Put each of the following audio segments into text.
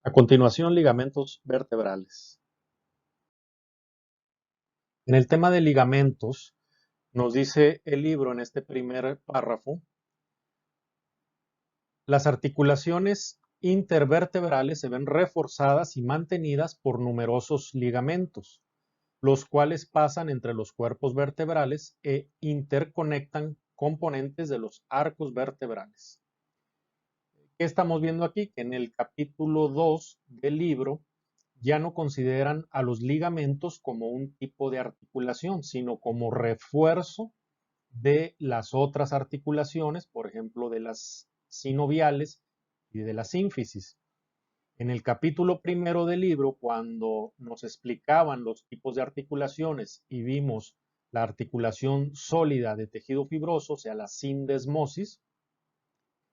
A continuación, ligamentos vertebrales. En el tema de ligamentos, nos dice el libro en este primer párrafo, las articulaciones intervertebrales se ven reforzadas y mantenidas por numerosos ligamentos, los cuales pasan entre los cuerpos vertebrales e interconectan componentes de los arcos vertebrales. ¿Qué estamos viendo aquí? Que en el capítulo 2 del libro ya no consideran a los ligamentos como un tipo de articulación, sino como refuerzo de las otras articulaciones, por ejemplo, de las sinoviales y de la sínfisis. En el capítulo primero del libro, cuando nos explicaban los tipos de articulaciones y vimos la articulación sólida de tejido fibroso, o sea, la sindesmosis,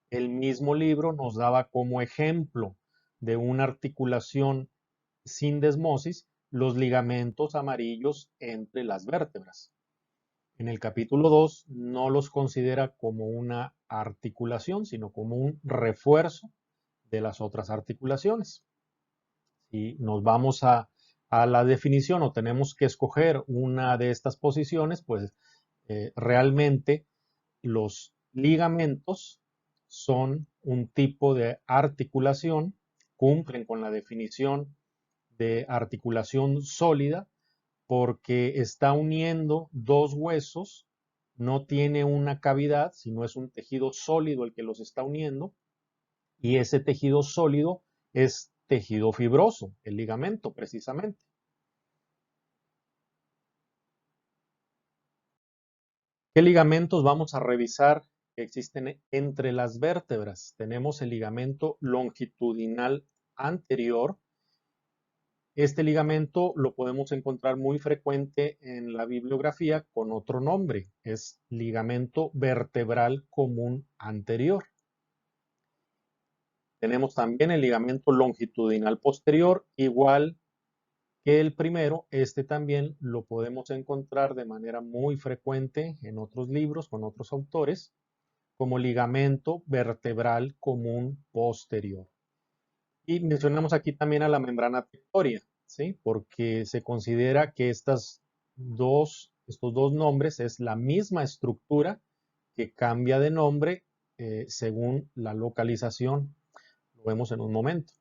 el mismo libro nos daba como ejemplo de una articulación sindesmosis los ligamentos amarillos entre las vértebras. En el capítulo 2 no los considera como una articulación, sino como un refuerzo de las otras articulaciones. Si nos vamos a la definición o tenemos que escoger una de estas posiciones, pues realmente los ligamentos son un tipo de articulación, cumplen con la definición de articulación sólida porque está uniendo dos huesos, no tiene una cavidad, sino es un tejido sólido el que los está uniendo, y ese tejido sólido es tejido fibroso, el ligamento precisamente. ¿Qué ligamentos vamos a revisar que existen entre las vértebras? Tenemos el ligamento longitudinal anterior. Este ligamento lo podemos encontrar muy frecuente en la bibliografía con otro nombre, es ligamento vertebral común anterior. Tenemos también el ligamento longitudinal posterior, igual que el primero, este también lo podemos encontrar de manera muy frecuente en otros libros con otros autores, como ligamento vertebral común posterior. Y mencionamos aquí también a la membrana tectoria, ¿sí? Porque se considera que estos dos nombres es la misma estructura que cambia de nombre según la localización. Lo vemos en un momento.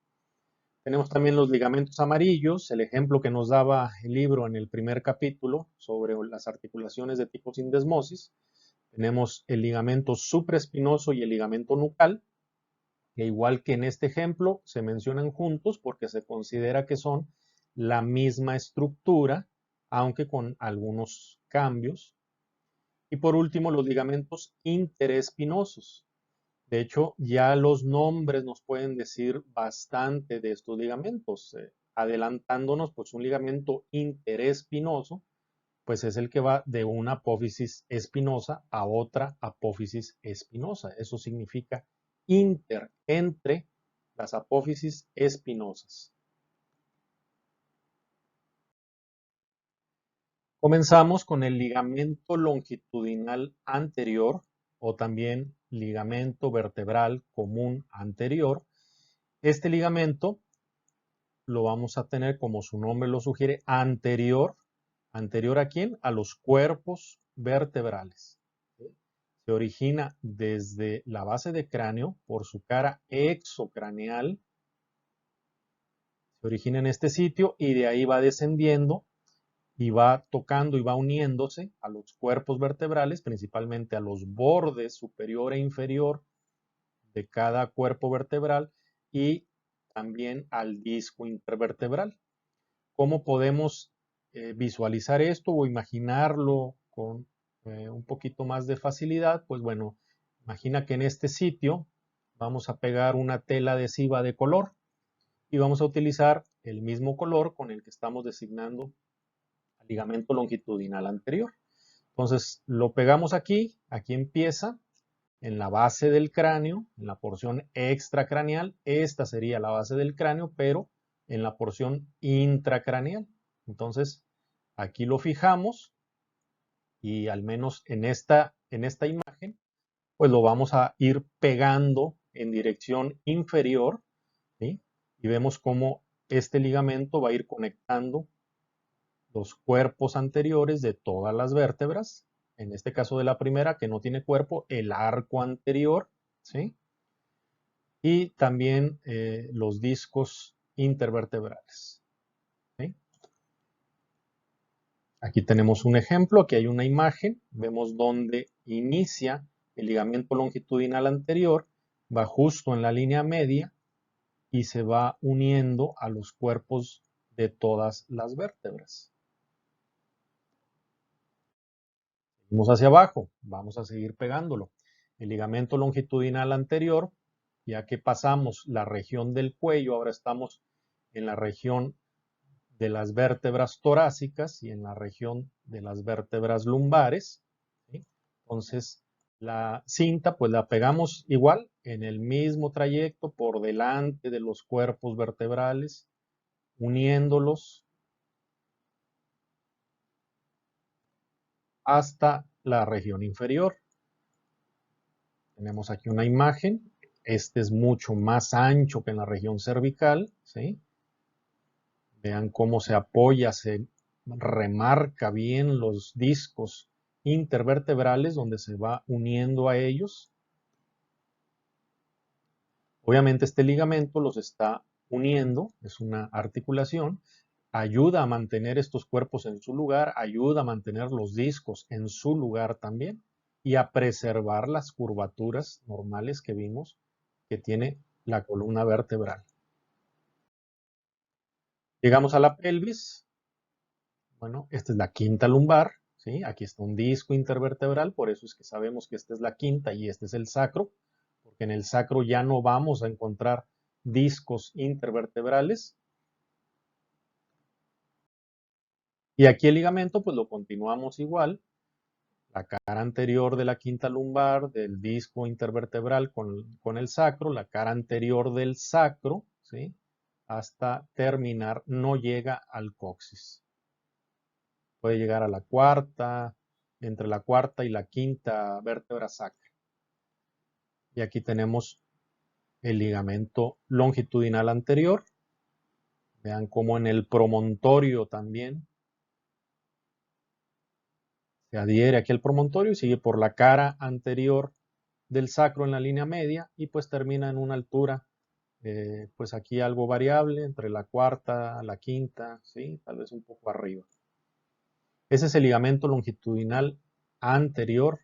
Tenemos también los ligamentos amarillos, el ejemplo que nos daba el libro en el primer capítulo sobre las articulaciones de tipo sindesmosis. Tenemos el ligamento supraespinoso y el ligamento nucal, que igual que en este ejemplo se mencionan juntos porque se considera que son la misma estructura, aunque con algunos cambios. Y por último, los ligamentos interespinosos. De hecho, ya los nombres nos pueden decir bastante de estos ligamentos. Adelantándonos, pues un ligamento interespinoso, pues es el que va de una apófisis espinosa a otra apófisis espinosa. Eso significa entre las apófisis espinosas. Comenzamos con el ligamento longitudinal anterior o también ligamento vertebral común anterior. Este ligamento lo vamos a tener, como su nombre lo sugiere, anterior. ¿Anterior a quién? A los cuerpos vertebrales. Se origina desde la base de cráneo por su cara exocraneal. Se origina en este sitio y de ahí va descendiendo y va tocando y va uniéndose a los cuerpos vertebrales, principalmente a los bordes superior e inferior de cada cuerpo vertebral y también al disco intervertebral. ¿Cómo podemos visualizar esto o imaginarlo con un poquito más de facilidad? Pues bueno, imagina que en este sitio vamos a pegar una tela adhesiva de color y vamos a utilizar el mismo color con el que estamos designando al ligamento longitudinal anterior. Entonces lo pegamos aquí, aquí empieza en la base del cráneo, en la porción extracraneal. Esta sería la base del cráneo, pero en la porción intracraneal. Entonces, aquí lo fijamos y al menos en esta imagen, pues lo vamos a ir pegando en dirección inferior, ¿sí? y vemos cómo este ligamento va a ir conectando los cuerpos anteriores de todas las vértebras, en este caso de la primera que no tiene cuerpo, el arco anterior, ¿sí? Y también los discos intervertebrales, ¿sí? Aquí tenemos un ejemplo, aquí hay una imagen, vemos dónde inicia el ligamento longitudinal anterior, va justo en la línea media y se va uniendo a los cuerpos de todas las vértebras. Seguimos hacia abajo, vamos a seguir pegándolo. El ligamento longitudinal anterior, ya que pasamos la región del cuello, ahora estamos en la región de las vértebras torácicas y en la región de las vértebras lumbares, ¿sí? Entonces, la cinta pues la pegamos igual en el mismo trayecto por delante de los cuerpos vertebrales, uniéndolos hasta la región inferior. Tenemos aquí una imagen. Este es mucho más ancho que en la región cervical, ¿sí? Vean cómo se apoya, se remarca bien los discos intervertebrales donde se va uniendo a ellos. Obviamente este ligamento los está uniendo, es una articulación, ayuda a mantener estos cuerpos en su lugar, ayuda a mantener los discos en su lugar también y a preservar las curvaturas normales que vimos que tiene la columna vertebral. Llegamos a la pelvis. Bueno, esta es la quinta lumbar, ¿sí? Aquí está un disco intervertebral, por eso es que sabemos que esta es la quinta y este es el sacro, porque en el sacro ya no vamos a encontrar discos intervertebrales. Y aquí el ligamento, pues lo continuamos igual. La cara anterior de la quinta lumbar, del disco intervertebral con el sacro, la cara anterior del sacro, ¿sí? Hasta terminar, no llega al coxis. Puede llegar a la cuarta, entre la cuarta y la quinta vértebra sacra. Y aquí tenemos el ligamento longitudinal anterior. Vean cómo en el promontorio también se adhiere aquí al promontorio y sigue por la cara anterior del sacro en la línea media y pues termina en una altura, pues aquí algo variable, entre la cuarta, la quinta, ¿sí? Tal vez un poco arriba. Ese es el ligamento longitudinal anterior.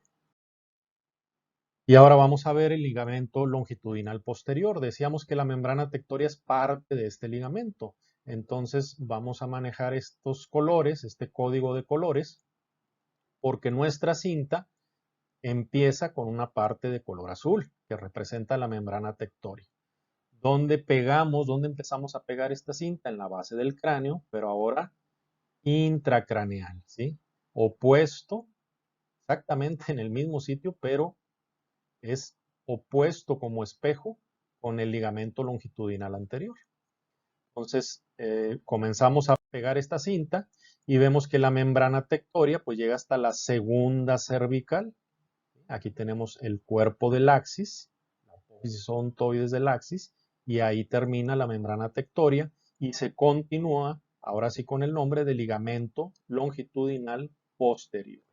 Y ahora vamos a ver el ligamento longitudinal posterior. Decíamos que la membrana tectoria es parte de este ligamento. Entonces vamos a manejar estos colores, este código de colores, porque nuestra cinta empieza con una parte de color azul que representa la membrana tectoria. ¿Dónde pegamos, dónde empezamos a pegar esta cinta? En la base del cráneo, pero ahora intracraneal, ¿sí? Opuesto, exactamente en el mismo sitio, pero es opuesto como espejo con el ligamento longitudinal anterior. Entonces, comenzamos a pegar esta cinta y vemos que la membrana tectoria pues llega hasta la segunda cervical. Aquí tenemos el cuerpo del axis, la apófisis odontoides del axis, y ahí termina la membrana tectoria y se continúa, ahora sí con el nombre de ligamento longitudinal posterior.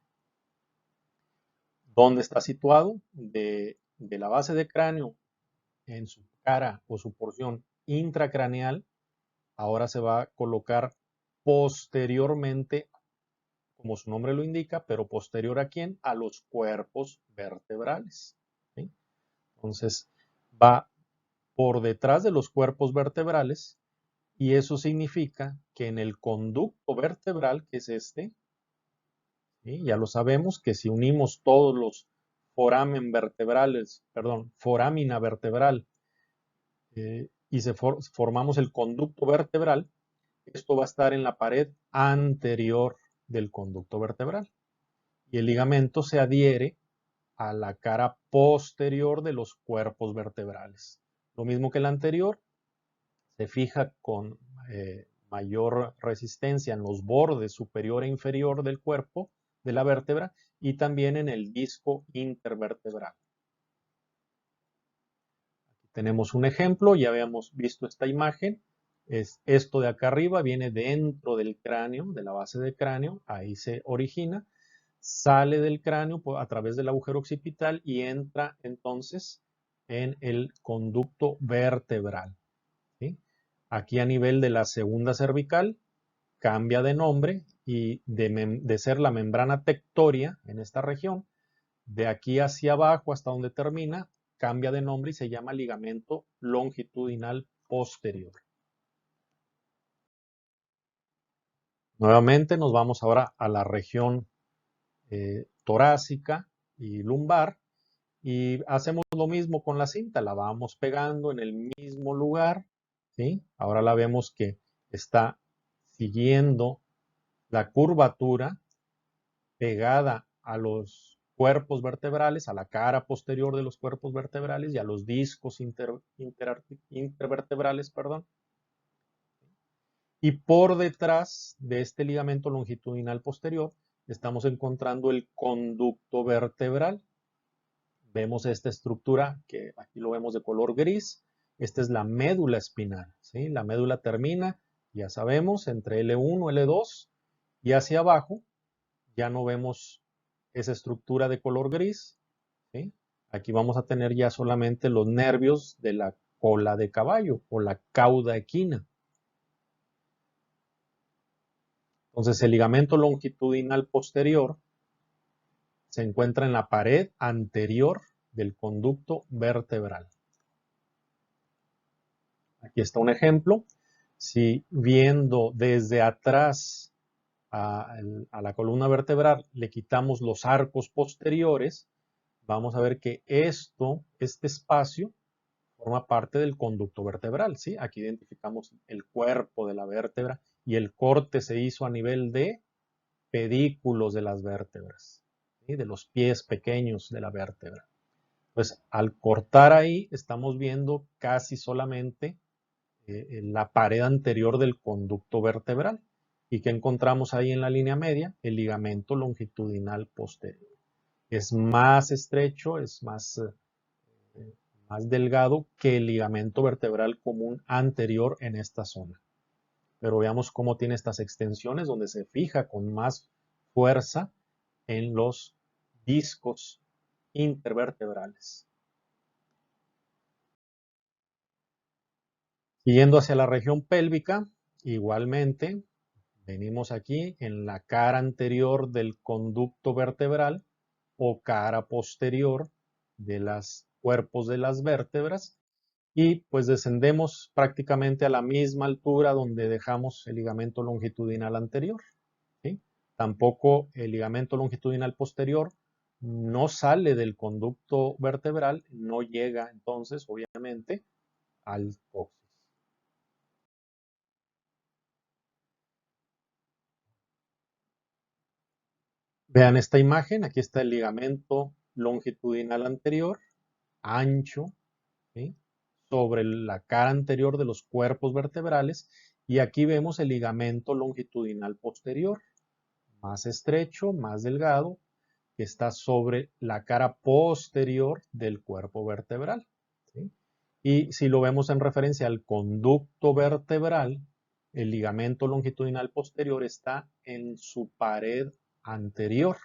¿Dónde está situado? De la base de cráneo en su cara o su porción intracraneal, ahora se va a colocar posteriormente, como su nombre lo indica, pero posterior a quién? A los cuerpos vertebrales, ¿sí? Entonces va por detrás de los cuerpos vertebrales y eso significa que en el conducto vertebral, que es este, ¿sí? Ya lo sabemos que si unimos todos los foramen vertebrales, perdón, foramina vertebral y formamos el conducto vertebral, esto va a estar en la pared anterior del conducto vertebral y el ligamento se adhiere a la cara posterior de los cuerpos vertebrales. Lo mismo que el anterior, se fija con mayor resistencia en los bordes superior e inferior del cuerpo de la vértebra y también en el disco intervertebral. tenemos un ejemplo, ya habíamos visto esta imagen. Es esto de acá arriba, viene dentro del cráneo, de la base del cráneo, ahí se origina, sale del cráneo a través del agujero occipital y entra entonces en el conducto vertebral, ¿sí? Aquí a nivel de la segunda cervical cambia de nombre y de ser la membrana tectoria en esta región, de aquí hacia abajo hasta donde termina, cambia de nombre y se llama ligamento longitudinal posterior. Nuevamente nos vamos ahora a la región torácica y lumbar y hacemos lo mismo con la cinta, la vamos pegando en el mismo lugar, ¿sí? Ahora la vemos que está siguiendo la curvatura pegada a los cuerpos vertebrales, a la cara posterior de los cuerpos vertebrales y a los discos intervertebrales, perdón. Y por detrás de este ligamento longitudinal posterior estamos encontrando el conducto vertebral. Vemos esta estructura que aquí lo vemos de color gris. Esta es la médula espinal, ¿sí? La médula termina, ya sabemos, entre L1 y L2 y hacia abajo ya no vemos esa estructura de color gris, ¿sí? Aquí vamos a tener ya solamente los nervios de la cola de caballo o la cauda equina. Entonces el ligamento longitudinal posterior se encuentra en la pared anterior del conducto vertebral. Aquí está un ejemplo. Si viendo desde atrás a la columna vertebral le quitamos los arcos posteriores, vamos a ver que este espacio forma parte del conducto vertebral, ¿sí? Aquí identificamos el cuerpo de la vértebra y el corte se hizo a nivel de pedículos de las vértebras, ¿sí? De los pies pequeños de la vértebra. Pues al cortar ahí estamos viendo casi solamente la pared anterior del conducto vertebral. ¿Y qué encontramos ahí en la línea media? El ligamento longitudinal posterior. Es más estrecho, es más delgado que el ligamento vertebral común anterior en esta zona. Pero veamos cómo tiene estas extensiones donde se fija con más fuerza en los discos intervertebrales. Siguiendo hacia la región pélvica, igualmente venimos aquí en la cara anterior del conducto vertebral o cara posterior de los cuerpos de las vértebras y pues descendemos prácticamente a la misma altura donde dejamos el ligamento longitudinal anterior, ¿sí? Tampoco el ligamento longitudinal posterior no sale del conducto vertebral, no llega entonces obviamente al coxis. Vean esta imagen, aquí está el ligamento longitudinal anterior, ancho, ¿sí? Sobre la cara anterior de los cuerpos vertebrales y aquí vemos el ligamento longitudinal posterior, más estrecho, más delgado, que está sobre la cara posterior del cuerpo vertebral, ¿sí? Y si lo vemos en referencia al conducto vertebral, el ligamento longitudinal posterior está en su pared anterior,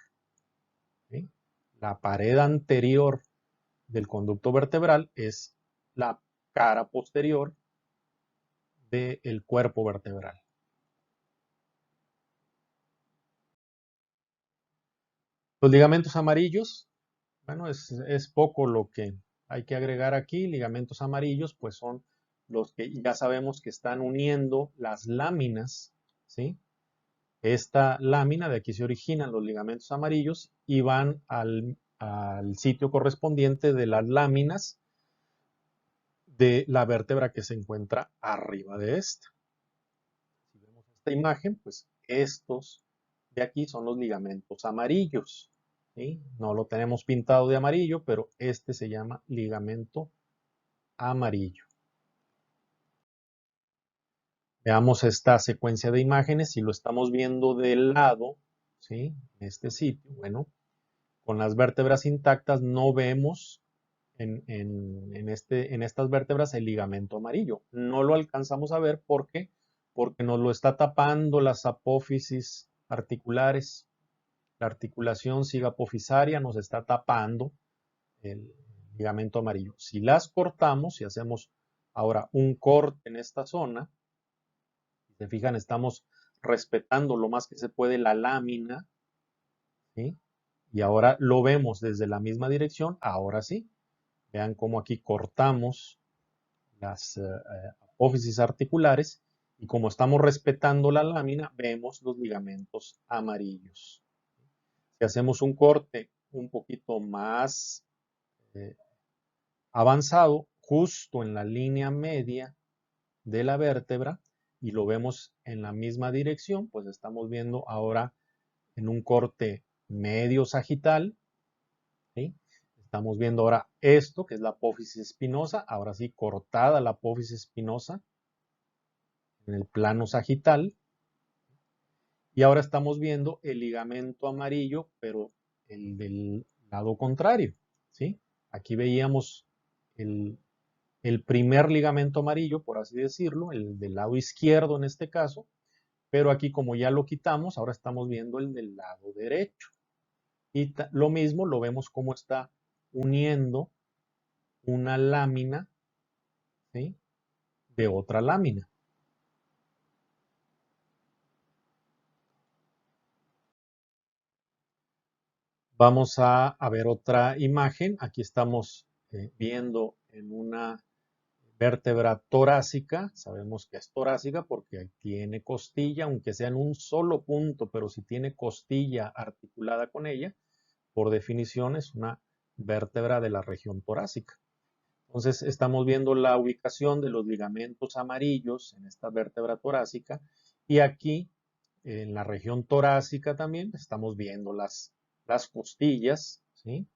¿sí? La pared anterior del conducto vertebral es la cara posterior del cuerpo vertebral. Los ligamentos amarillos, bueno, es poco lo que hay que agregar aquí. Ligamentos amarillos, pues son los que ya sabemos que están uniendo las láminas, ¿sí? Esta lámina, de aquí se originan los ligamentos amarillos y van al sitio correspondiente de las láminas de la vértebra que se encuentra arriba de esta. Si vemos esta imagen, pues estos de aquí son los ligamentos amarillos, ¿sí? No lo tenemos pintado de amarillo, pero este se llama ligamento amarillo. Veamos esta secuencia de imágenes. Si lo estamos viendo del lado, ¿sí? En este sitio, bueno, con las vértebras intactas no vemos en estas vértebras el ligamento amarillo. No lo alcanzamos a ver porque nos lo está tapando las apófisis articulares. La articulación cigapofisaria nos está tapando el ligamento amarillo. Si las cortamos, si hacemos ahora un corte en esta zona, si se fijan, estamos respetando lo más que se puede la lámina, ¿sí? Y ahora lo vemos desde la misma dirección, ahora sí. Vean cómo aquí cortamos las apófisis articulares y como estamos respetando la lámina, vemos los ligamentos amarillos. Si hacemos un corte un poquito más avanzado, justo en la línea media de la vértebra, y lo vemos en la misma dirección, pues estamos viendo ahora en un corte medio sagital, ¿sí? Estamos viendo ahora esto, que es la apófisis espinosa, ahora sí cortada la apófisis espinosa en el plano sagital, y ahora estamos viendo el ligamento amarillo, pero el del lado contrario, ¿sí? Aquí veíamos el, el primer ligamento amarillo, por así decirlo, el del lado izquierdo en este caso, pero aquí como ya lo quitamos, ahora estamos viendo el del lado derecho. Y lo mismo lo vemos como está uniendo una lámina, ¿sí? De otra lámina. Vamos a ver otra imagen. Aquí estamos viendo en una vértebra torácica. Sabemos que es torácica porque tiene costilla, aunque sea en un solo punto, pero si tiene costilla articulada con ella, por definición es una vértebra de la región torácica. Entonces estamos viendo la ubicación de los ligamentos amarillos en esta vértebra torácica y aquí en la región torácica también estamos viendo las costillas, ¿sí?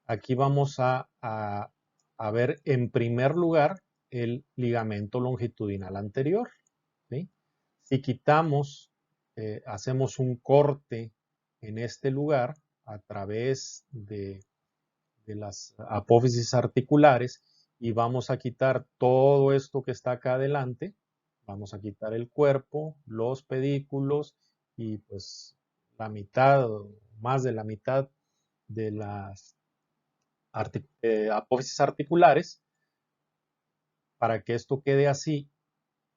Aquí vamos a ver en primer lugar el ligamento longitudinal anterior, ¿sí? Si quitamos, hacemos un corte en este lugar a través de las apófisis articulares y vamos a quitar todo esto que está acá adelante. Vamos a quitar el cuerpo, los pedículos y pues la mitad, más de la mitad de las apófisis articulares. Para que esto quede así,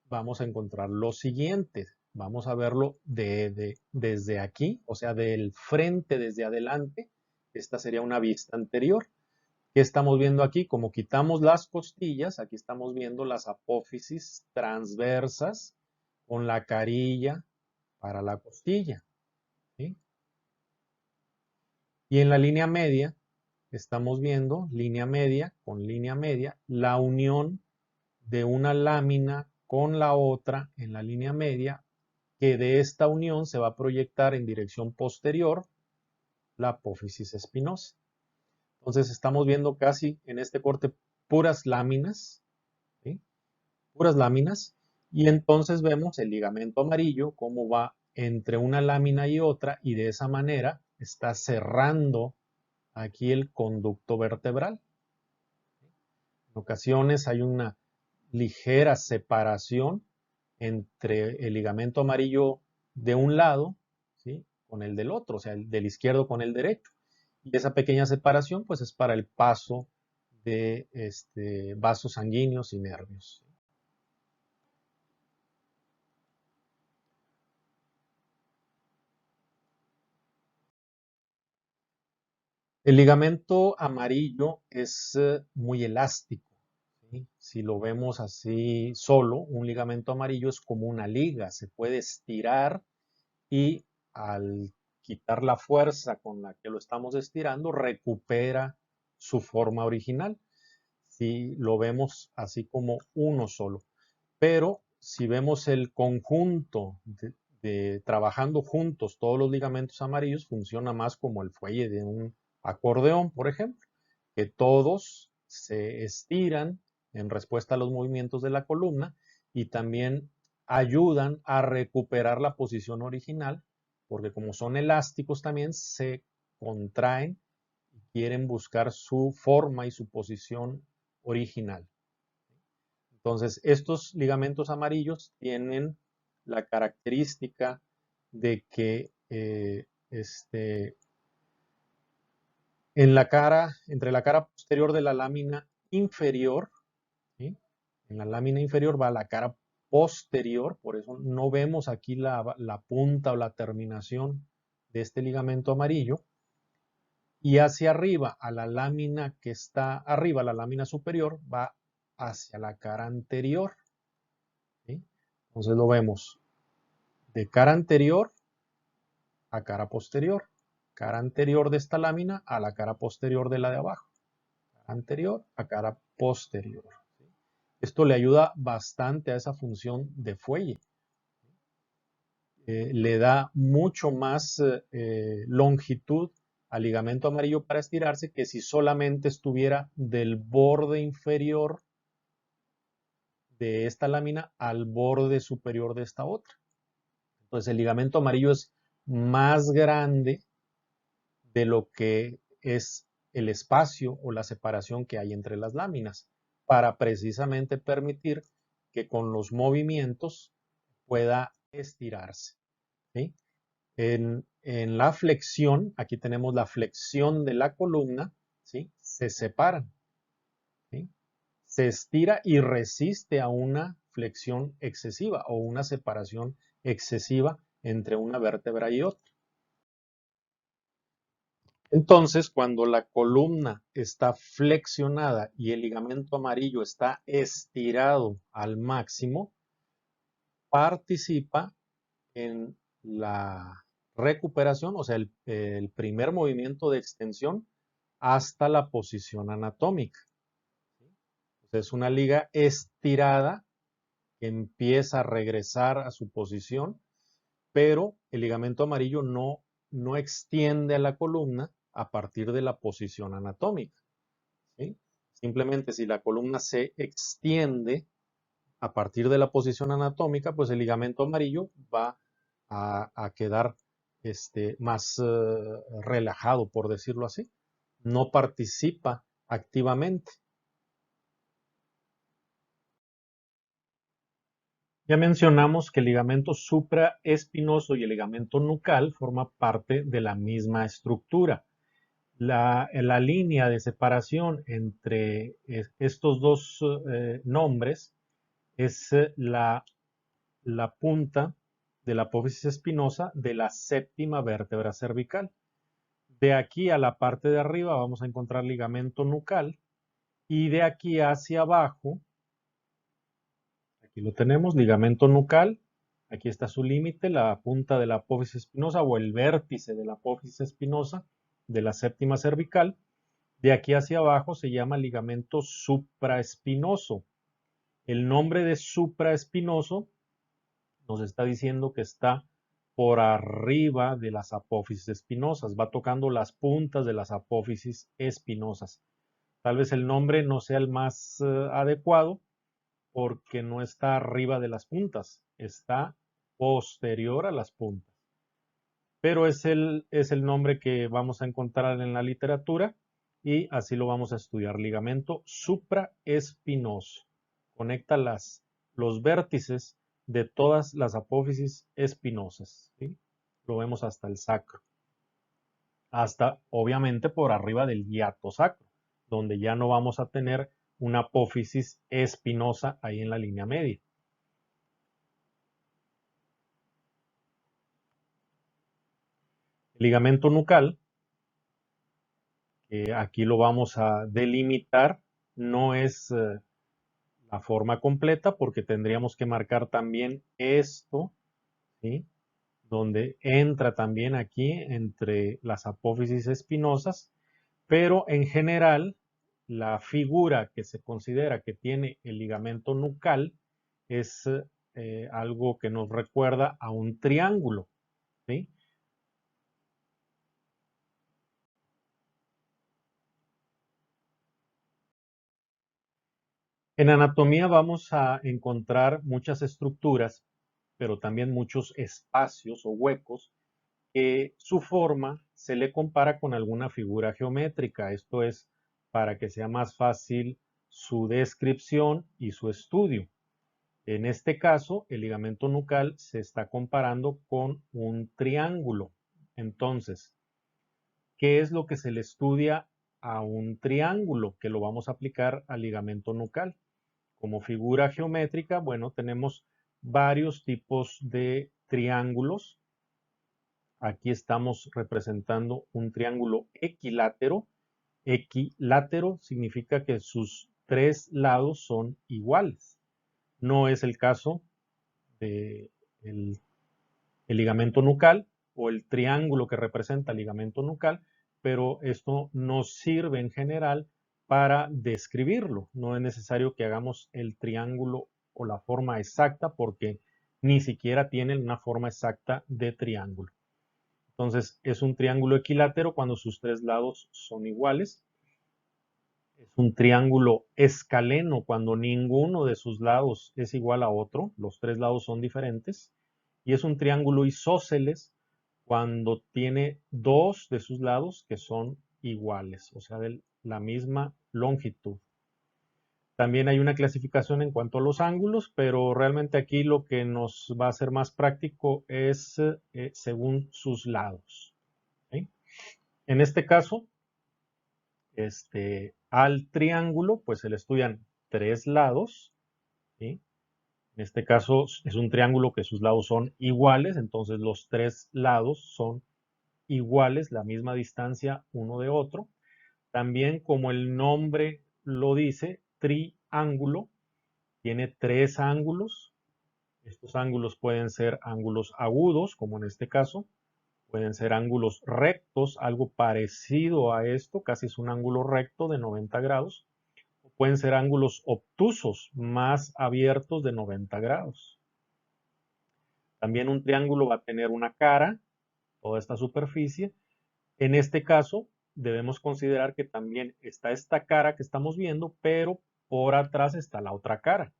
vamos a encontrar lo siguiente. Vamos a verlo desde aquí, o sea, del frente, desde adelante. Esta sería una vista anterior. ¿Qué estamos viendo aquí? Como quitamos las costillas, aquí estamos viendo las apófisis transversas con la carilla para la costilla, ¿sí? Y en la línea media, estamos viendo línea media con línea media, la unión de una lámina con la otra en la línea media, que de esta unión se va a proyectar en dirección posterior la apófisis espinosa. Entonces estamos viendo casi en este corte puras láminas, ¿sí? Puras láminas, y entonces vemos el ligamento amarillo, cómo va entre una lámina y otra, y de esa manera está cerrando aquí el conducto vertebral. En ocasiones hay una ligera separación entre el ligamento amarillo de un lado, ¿sí? Con el del otro, o sea, el del izquierdo con el derecho. Y esa pequeña separación, pues, es para el paso de vasos sanguíneos y nervios. El ligamento amarillo es muy elástico, ¿sí? Si lo vemos así solo, un ligamento amarillo es como una liga, se puede estirar y al quitar la fuerza con la que lo estamos estirando, recupera su forma original. Si lo vemos así como uno solo. Pero si vemos el conjunto de trabajando juntos todos los ligamentos amarillos, funciona más como el fuelle de un acordeón, por ejemplo, que todos se estiran en respuesta a los movimientos de la columna y también ayudan a recuperar la posición original, porque como son elásticos también se contraen y quieren buscar su forma y su posición original. Entonces, estos ligamentos amarillos tienen la característica de que entre la cara posterior de la lámina inferior, ¿sí? En la lámina inferior va la cara posterior, por eso no vemos aquí la punta o la terminación de este ligamento amarillo. Y hacia arriba, a la lámina que está arriba, la lámina superior, va hacia la cara anterior. ¿Sí? Entonces lo vemos de cara anterior a cara posterior. Cara anterior de esta lámina a la cara posterior de la de abajo. Cara anterior a cara posterior. ¿Sí? Esto le ayuda bastante a esa función de fuelle. Le da mucho más longitud al ligamento amarillo para estirarse que si solamente estuviera del borde inferior de esta lámina al borde superior de esta otra. Entonces el ligamento amarillo es más grande de lo que es el espacio o la separación que hay entre las láminas para precisamente permitir que con los movimientos pueda estirarse. ¿Sí? En la flexión, aquí tenemos la flexión de la columna, ¿sí? Se separan, ¿sí? Se estira y resiste a una flexión excesiva o una separación excesiva entre una vértebra y otra. Entonces, cuando la columna está flexionada y el ligamento amarillo está estirado al máximo, participa en la recuperación, o sea, el primer movimiento de extensión hasta la posición anatómica. Es una liga estirada que empieza a regresar a su posición, pero el ligamento amarillo no extiende a la columna a partir de la posición anatómica. ¿Sí? Simplemente si la columna se extiende a partir de la posición anatómica, pues el ligamento amarillo va a quedar más relajado, por decirlo así. No participa activamente. Ya mencionamos que el ligamento supraespinoso y el ligamento nucal forman parte de la misma estructura. La línea de separación entre estos dos nombres es la punta de la apófisis espinosa de la séptima vértebra cervical. De aquí a la parte de arriba vamos a encontrar ligamento nucal y de aquí hacia abajo, aquí lo tenemos, ligamento nucal, aquí está su límite, la punta de la apófisis espinosa o el vértice de la apófisis espinosa de la séptima cervical. De aquí hacia abajo se llama ligamento supraespinoso. El nombre de supraespinoso nos está diciendo que está por arriba de las apófisis espinosas, va tocando las puntas de las apófisis espinosas. Tal vez el nombre no sea el más adecuado porque no está arriba de las puntas, está posterior a las puntas. Pero es el nombre que vamos a encontrar en la literatura y así lo vamos a estudiar. Ligamento supraespinoso. Conecta los vértices de todas las apófisis espinosas. ¿Sí? Lo vemos hasta el sacro. Hasta, obviamente, por arriba del hiato sacro, donde ya no vamos a tener una apófisis espinosa ahí en la línea media. El ligamento nucal, aquí lo vamos a delimitar, no es la forma completa porque tendríamos que marcar también esto, ¿sí? Donde entra también aquí entre las apófisis espinosas, pero en general la figura que se considera que tiene el ligamento nucal es algo que nos recuerda a un triángulo, ¿sí? En anatomía vamos a encontrar muchas estructuras, pero también muchos espacios o huecos que su forma se le compara con alguna figura geométrica. Esto es para que sea más fácil su descripción y su estudio. En este caso, el ligamento nucal se está comparando con un triángulo. Entonces, ¿qué es lo que se le estudia a un triángulo? Que lo vamos a aplicar al ligamento nucal. Como figura geométrica, bueno, tenemos varios tipos de triángulos. Aquí estamos representando un triángulo equilátero. Equilátero significa que sus tres lados son iguales. No es el caso del ligamento nucal o el triángulo que representa el ligamento nucal, pero esto nos sirve en general para describirlo. No es necesario que hagamos el triángulo o la forma exacta porque ni siquiera tiene una forma exacta de triángulo. Entonces es un triángulo equilátero cuando sus tres lados son iguales. Es un triángulo escaleno cuando ninguno de sus lados es igual a otro, los tres lados son diferentes. Y es un triángulo isósceles cuando tiene dos de sus lados que son iguales, o sea, de la misma longitud. También hay una clasificación en cuanto a los ángulos, pero realmente aquí lo que nos va a ser más práctico es según sus lados. ¿Sí? En este caso, al triángulo, pues se le estudian tres lados. ¿Sí? En este caso es un triángulo que sus lados son iguales, entonces los tres lados son iguales, la misma distancia uno de otro. También, como el nombre lo dice, triángulo, tiene tres ángulos. Estos ángulos pueden ser ángulos agudos, como en este caso. Pueden ser ángulos rectos, algo parecido a esto, casi es un ángulo recto de 90 grados. Pueden ser ángulos obtusos, más abiertos de 90 grados. También un triángulo va a tener una cara, toda esta superficie. En este caso, debemos considerar que también está esta cara que estamos viendo, pero por atrás está la otra cara.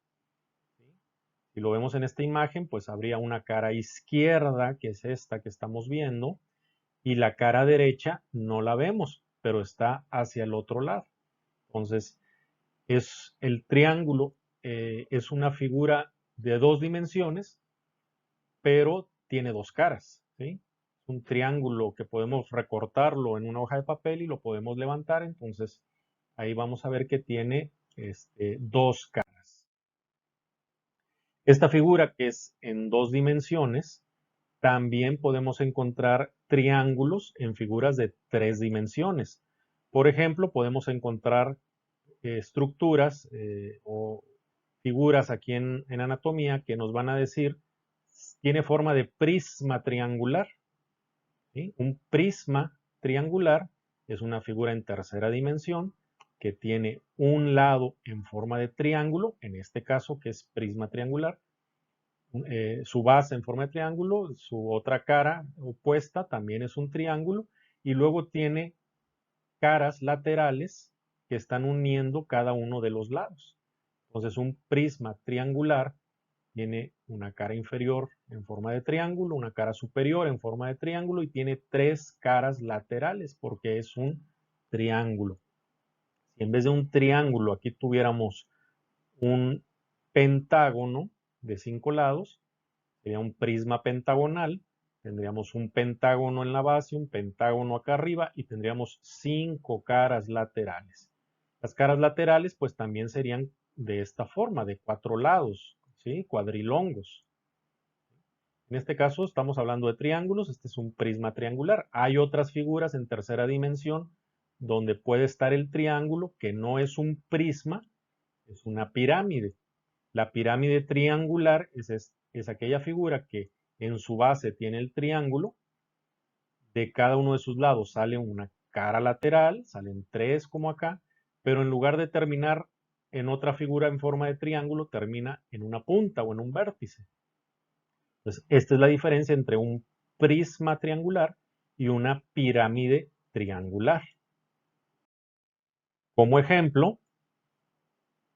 Si lo vemos en esta imagen, pues habría una cara izquierda, que es esta que estamos viendo, y la cara derecha no la vemos, pero está hacia el otro lado. Entonces, el triángulo es una figura de dos dimensiones, pero tiene dos caras, ¿sí? Un triángulo que podemos recortarlo en una hoja de papel y lo podemos levantar, entonces ahí vamos a ver que tiene dos caras. Esta figura que es en dos dimensiones, también podemos encontrar triángulos en figuras de tres dimensiones. Por ejemplo, podemos encontrar estructuras o figuras aquí en anatomía que nos van a decir tiene forma de prisma triangular. ¿Sí? Un prisma triangular es una figura en tercera dimensión que tiene un lado en forma de triángulo, en este caso que es prisma triangular, su base en forma de triángulo, su otra cara opuesta también es un triángulo y luego tiene caras laterales que están uniendo cada uno de los lados. Entonces un prisma triangular tiene una cara inferior en forma de triángulo, una cara superior en forma de triángulo y tiene tres caras laterales porque es un triángulo. Si en vez de un triángulo aquí tuviéramos un pentágono de 5 lados, sería un prisma pentagonal. Tendríamos un pentágono en la base, un pentágono acá arriba y tendríamos 5 caras laterales. Las caras laterales pues también serían de esta forma, de 4 lados, ¿sí? Cuadrilongos. En este caso estamos hablando de triángulos, este es un prisma triangular. Hay otras figuras en tercera dimensión donde puede estar el triángulo que no es un prisma, es una pirámide. La pirámide triangular es aquella figura que en su base tiene el triángulo, de cada uno de sus lados sale una cara lateral, salen tres como acá, pero en lugar de terminar en otra figura en forma de triángulo, termina en una punta o en un vértice. Entonces, esta es la diferencia entre un prisma triangular y una pirámide triangular. Como ejemplo,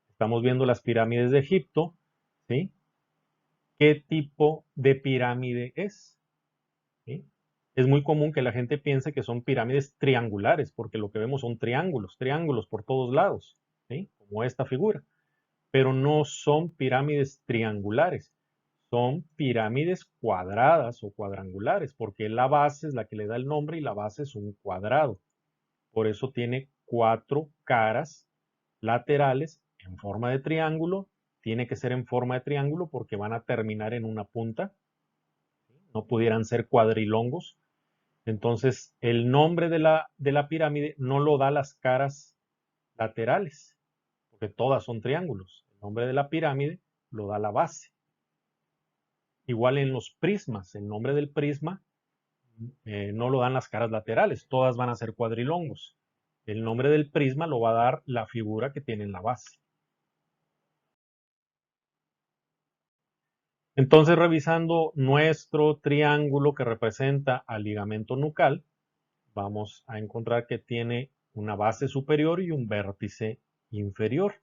estamos viendo las pirámides de Egipto, ¿sí? ¿Qué tipo de pirámide es? ¿Sí? Es muy común que la gente piense que son pirámides triangulares, porque lo que vemos son triángulos por todos lados, ¿sí? Como esta figura. Pero no son pirámides triangulares, son pirámides cuadradas o cuadrangulares, porque la base es la que le da el nombre y la base es un cuadrado. Por eso tiene 4 caras laterales en forma de triángulo. Tiene que ser en forma de triángulo porque van a terminar en una punta. No pudieran ser cuadrilongos. Entonces, el nombre de la pirámide no lo da las caras laterales, porque todas son triángulos. El nombre de la pirámide lo da la base. Igual en los prismas, el nombre del prisma no lo dan las caras laterales, todas van a ser cuadrilongos. El nombre del prisma lo va a dar la figura que tiene en la base. Entonces, revisando nuestro triángulo que representa al ligamento nucal, vamos a encontrar que tiene una base superior y un vértice inferior.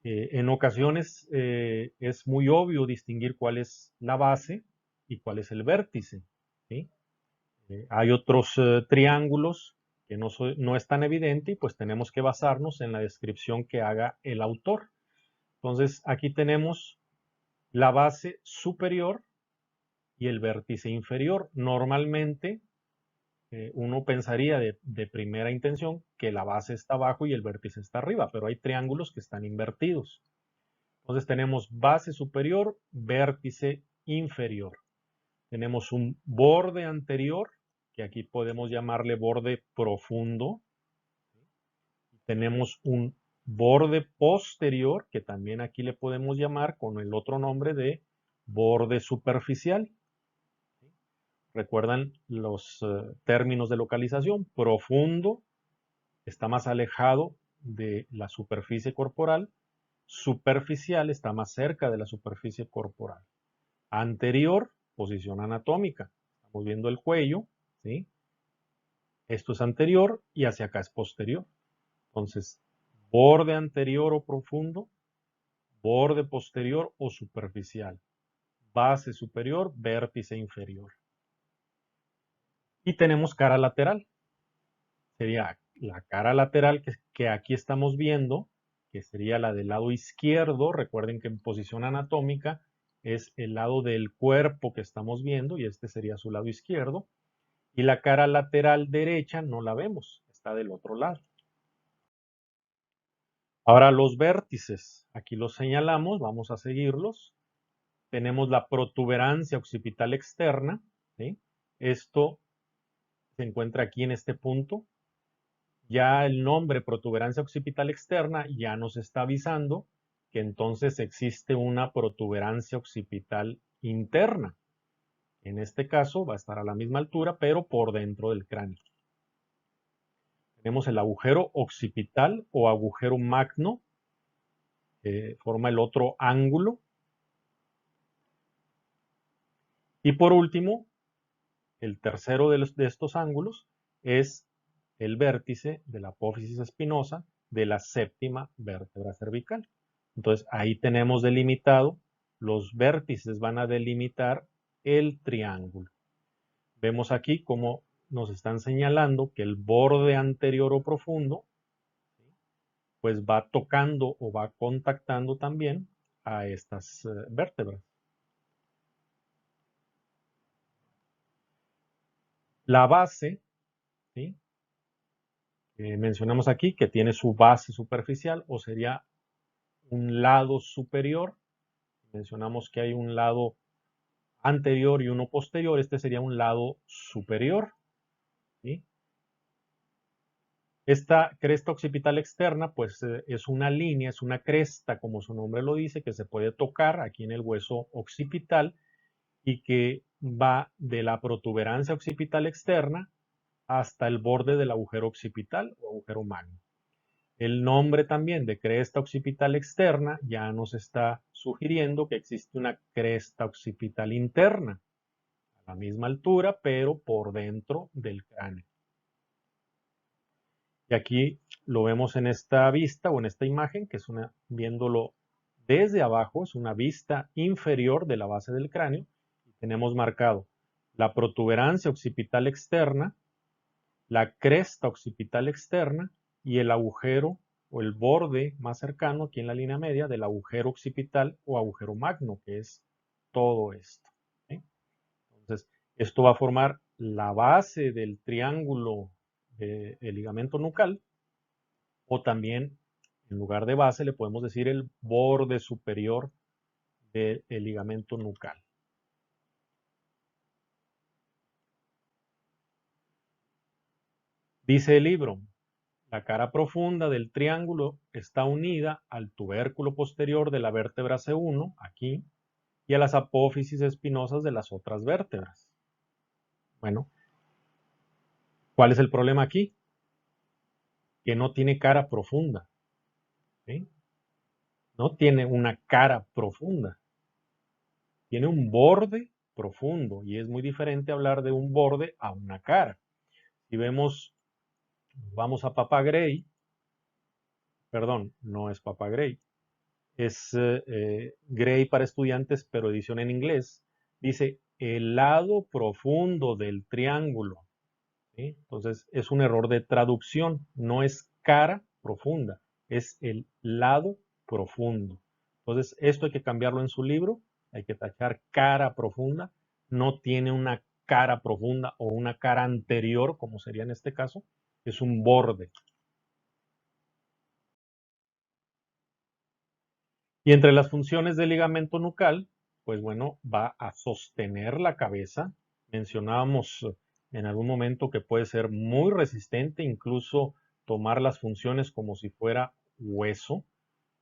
En ocasiones es muy obvio distinguir cuál es la base y cuál es el vértice, ¿sí? Hay otros triángulos que no es tan evidente y pues tenemos que basarnos en la descripción que haga el autor. Entonces aquí tenemos la base superior y el vértice inferior. Normalmente uno pensaría de primera intención que la base está abajo y el vértice está arriba, pero hay triángulos que están invertidos. Entonces tenemos base superior, vértice inferior. Tenemos un borde anterior, que aquí podemos llamarle borde profundo. Tenemos un borde posterior, que también aquí le podemos llamar con el otro nombre de borde superficial. ¿Recuerdan los términos de localización? Profundo está más alejado de la superficie corporal. Superficial está más cerca de la superficie corporal. Anterior, posición anatómica. Estamos viendo el cuello, ¿sí? Esto es anterior y hacia acá es posterior. Entonces, borde anterior o profundo, borde posterior o superficial, base superior, vértice inferior. Y tenemos cara lateral. Sería la cara lateral que aquí estamos viendo, que sería la del lado izquierdo. Recuerden que en posición anatómica es el lado del cuerpo que estamos viendo y este sería su lado izquierdo. Y la cara lateral derecha no la vemos, está del otro lado. Ahora los vértices, aquí los señalamos, vamos a seguirlos. Tenemos la protuberancia occipital externa, ¿sí? Esto se encuentra aquí en este punto. Ya el nombre protuberancia occipital externa ya nos está avisando que entonces existe una protuberancia occipital interna. En este caso va a estar a la misma altura, pero por dentro del cráneo. Tenemos el agujero occipital o agujero magno, que forma el otro ángulo. Y por último, el tercero de estos ángulos es el vértice de la apófisis espinosa de la séptima vértebra cervical. Entonces ahí tenemos delimitado, los vértices van a delimitar el triángulo. Vemos aquí cómo nos están señalando que el borde anterior o profundo pues va tocando o va contactando también a estas vértebras. La base, ¿sí? Mencionamos aquí que tiene su base superficial o sería un lado superior. Mencionamos que hay un lado anterior y uno posterior. Este sería un lado superior, ¿sí? Esta cresta occipital externa, pues es una línea, es una cresta, como su nombre lo dice, que se puede tocar aquí en el hueso occipital y que va de la protuberancia occipital externa hasta el borde del agujero occipital o agujero magno. El nombre también de cresta occipital externa ya nos está sugiriendo que existe una cresta occipital interna, a la misma altura, pero por dentro del cráneo. Y aquí lo vemos en esta vista o en esta imagen, que es viéndolo desde abajo, es una vista inferior de la base del cráneo. Y tenemos marcado la protuberancia occipital externa, la cresta occipital externa y el agujero o el borde más cercano aquí en la línea media del agujero occipital o agujero magno, que es todo esto. ¿Sí? Entonces, esto va a formar la base del triángulo del ligamento nucal, o también, en lugar de base, le podemos decir el borde superior del ligamento nucal. Dice el libro, la cara profunda del triángulo está unida al tubérculo posterior de la vértebra C1, aquí, y a las apófisis espinosas de las otras vértebras. Bueno, ¿cuál es el problema aquí? Que no tiene cara profunda. ¿Sí? No tiene una cara profunda. Tiene un borde profundo y es muy diferente hablar de un borde a una cara. Si vemos, vamos a Papa Gray, perdón, no es Papa Gray, es Gray para estudiantes, pero edición en inglés. Dice el lado profundo del triángulo. ¿Sí? Entonces es un error de traducción, no es cara profunda, es el lado profundo. Entonces esto hay que cambiarlo en su libro, hay que tachar cara profunda, no tiene una cara profunda o una cara anterior, como sería en este caso, es un borde. Y entre las funciones del ligamento nucal, pues bueno, va a sostener la cabeza. Mencionábamos en algún momento que puede ser muy resistente, incluso tomar las funciones como si fuera hueso.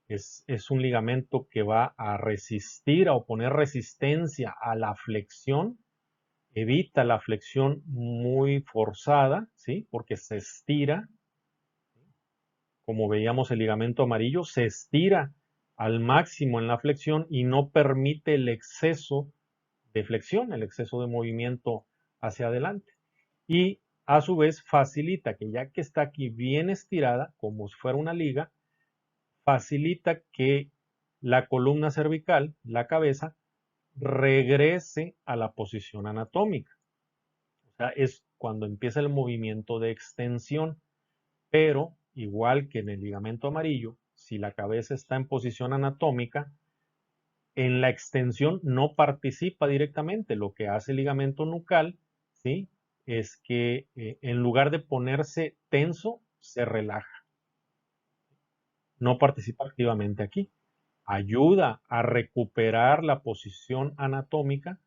Es un ligamento que va a resistir, a oponer resistencia a la flexión, evita la flexión muy forzada, ¿sí? Porque se estira, como veíamos el ligamento amarillo, se estira al máximo en la flexión y no permite el exceso de flexión, el exceso de movimiento hacia adelante. Y a su vez facilita que ya que está aquí bien estirada, como si fuera una liga, facilita que la columna cervical, la cabeza, regrese a la posición anatómica. O sea, es cuando empieza el movimiento de extensión. Pero, igual que en el ligamento amarillo, si la cabeza está en posición anatómica, en la extensión no participa directamente. Lo que hace el ligamento nucal, ¿sí? Es que en lugar de ponerse tenso, se relaja. No participa activamente aquí. Ayuda a recuperar la posición anatómica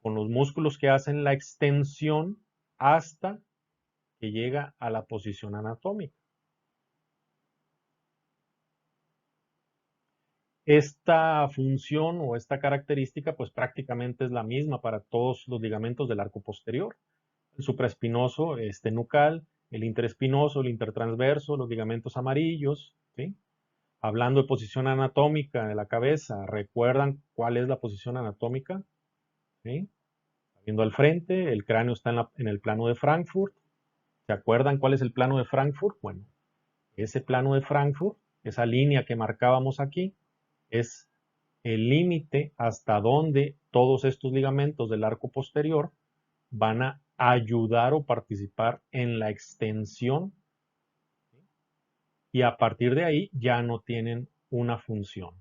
con los músculos que hacen la extensión hasta que llega a la posición anatómica. Esta función o esta característica pues prácticamente es la misma para todos los ligamentos del arco posterior. El supraespinoso, este nucal, el interespinoso, el intertransverso, los ligamentos amarillos, ¿sí? Hablando de posición anatómica de la cabeza, ¿recuerdan cuál es la posición anatómica? ¿Sí? Viendo al frente, el cráneo está en el plano de Frankfurt. ¿Se acuerdan cuál es el plano de Frankfurt? Bueno, ese plano de Frankfurt, esa línea que marcábamos aquí, es el límite hasta donde todos estos ligamentos del arco posterior van a ayudar o participar en la extensión y a partir de ahí ya no tienen una función.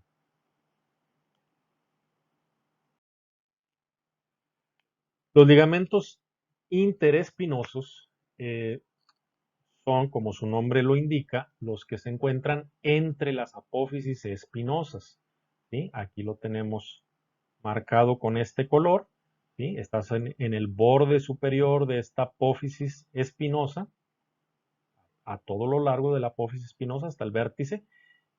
Los ligamentos interespinosos son, como su nombre lo indica, los que se encuentran entre las apófisis espinosas. ¿Sí? Aquí lo tenemos marcado con este color. ¿Sí? Estás en el borde superior de esta apófisis espinosa, a todo lo largo de la apófisis espinosa hasta el vértice,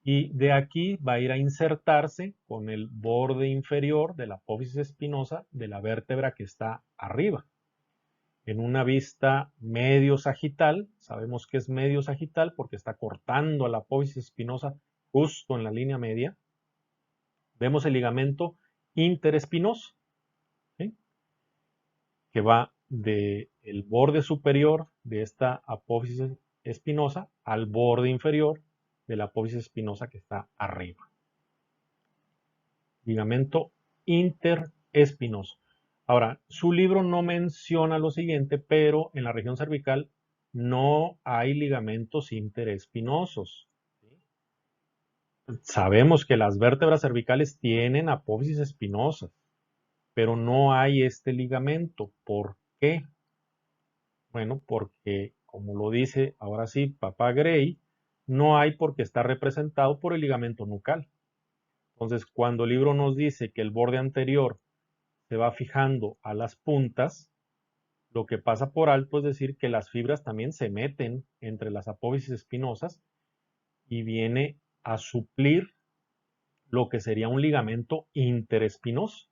y de aquí va a ir a insertarse con el borde inferior de la apófisis espinosa de la vértebra que está arriba. En una vista medio sagital, sabemos que es medio sagital porque está cortando a la apófisis espinosa justo en la línea media, vemos el ligamento interespinoso, ¿sí? Que va del borde superior de esta apófisis espinosa al borde inferior de la apófisis espinosa que está arriba. Ligamento interespinoso. Ahora, su libro no menciona lo siguiente, pero en la región cervical no hay ligamentos interespinosos. Sabemos que las vértebras cervicales tienen apófisis espinosas, pero no hay este ligamento. ¿Por qué? Bueno, porque, como lo dice ahora sí Papá Gray, no hay porque está representado por el ligamento nucal. Entonces, cuando el libro nos dice que el borde anterior se va fijando a las puntas, lo que pasa por alto es decir que las fibras también se meten entre las apófisis espinosas y viene a suplir lo que sería un ligamento interespinoso.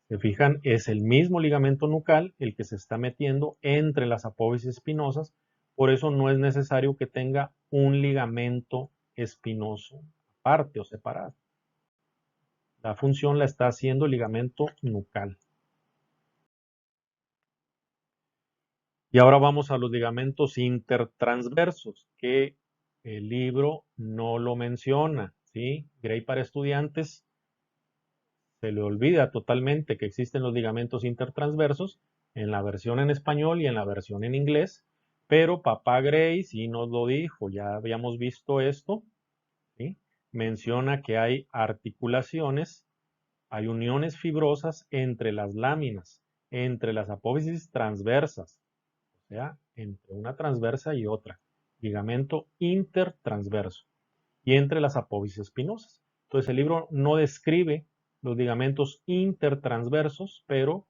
Se fijan, es el mismo ligamento nucal el que se está metiendo entre las apófisis espinosas, por eso no es necesario que tenga un ligamento espinoso aparte o separado. La función la está haciendo el ligamento nucal. Y ahora vamos a los ligamentos intertransversos, que el libro no lo menciona, ¿sí? Gray para estudiantes se le olvida totalmente que existen los ligamentos intertransversos en la versión en español y en la versión en inglés, pero Papá Gray sí nos lo dijo, ya habíamos visto esto, ¿sí? Menciona que hay articulaciones, hay uniones fibrosas entre las láminas, entre las apófisis transversas, o sea, entre una transversa y otra, ligamento intertransverso, y entre las apófisis espinosas. Entonces el libro no describe los ligamentos intertransversos, pero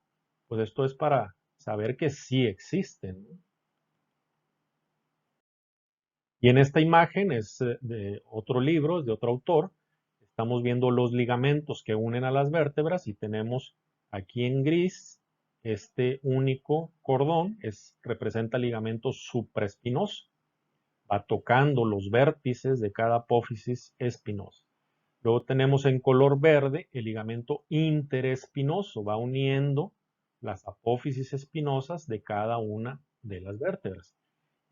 pues esto es para saber que sí existen, ¿no? Y en esta imagen es de otro libro, es de otro autor. Estamos viendo los ligamentos que unen a las vértebras y tenemos aquí en gris este único cordón, representa el ligamento supraespinoso. Va tocando los vértices de cada apófisis espinosa. Luego tenemos en color verde el ligamento interespinoso, va uniendo las apófisis espinosas de cada una de las vértebras.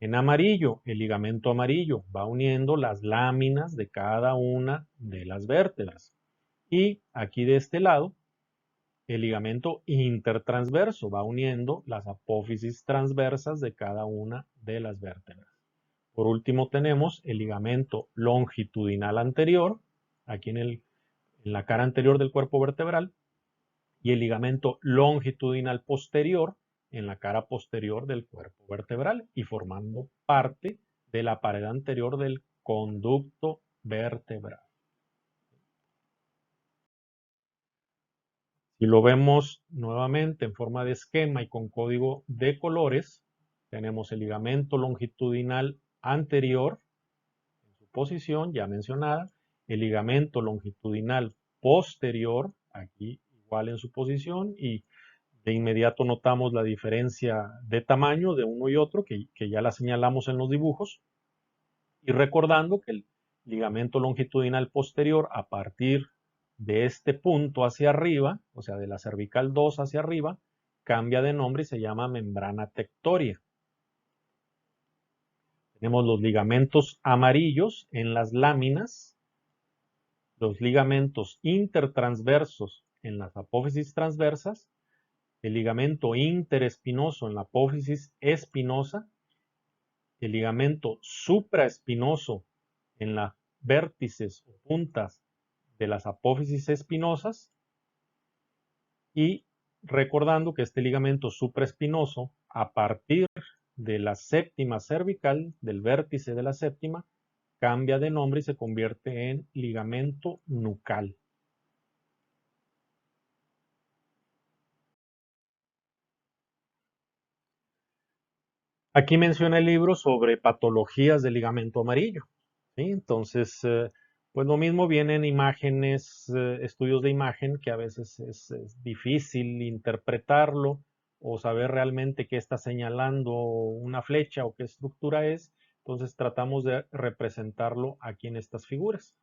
En amarillo, el ligamento amarillo va uniendo las láminas de cada una de las vértebras. Y aquí de este lado, el ligamento intertransverso va uniendo las apófisis transversas de cada una de las vértebras. Por último tenemos el ligamento longitudinal anterior, aquí en la cara anterior del cuerpo vertebral, y el ligamento longitudinal posterior en la cara posterior del cuerpo vertebral y formando parte de la pared anterior del conducto vertebral. Si lo vemos nuevamente en forma de esquema y con código de colores, tenemos el ligamento longitudinal anterior en su posición ya mencionada, el ligamento longitudinal posterior aquí igual en su posición y de inmediato notamos la diferencia de tamaño de uno y otro que ya la señalamos en los dibujos y recordando que el ligamento longitudinal posterior a partir de este punto hacia arriba, o sea, de la cervical 2 hacia arriba, cambia de nombre y se llama membrana tectoria. Tenemos los ligamentos amarillos en las láminas, los ligamentos intertransversos en las apófisis transversas, el ligamento interespinoso en la apófisis espinosa, el ligamento supraespinoso en las vértices o puntas de las apófisis espinosas y recordando que este ligamento supraespinoso a partir de la séptima cervical, del vértice de la séptima, cambia de nombre y se convierte en ligamento nucal. Aquí menciona el libro sobre patologías del ligamento amarillo, ¿sí? Entonces, pues lo mismo vienen imágenes, estudios de imagen que a veces es difícil interpretarlo o saber realmente qué está señalando una flecha o qué estructura es. Entonces tratamos de representarlo aquí en estas figuras.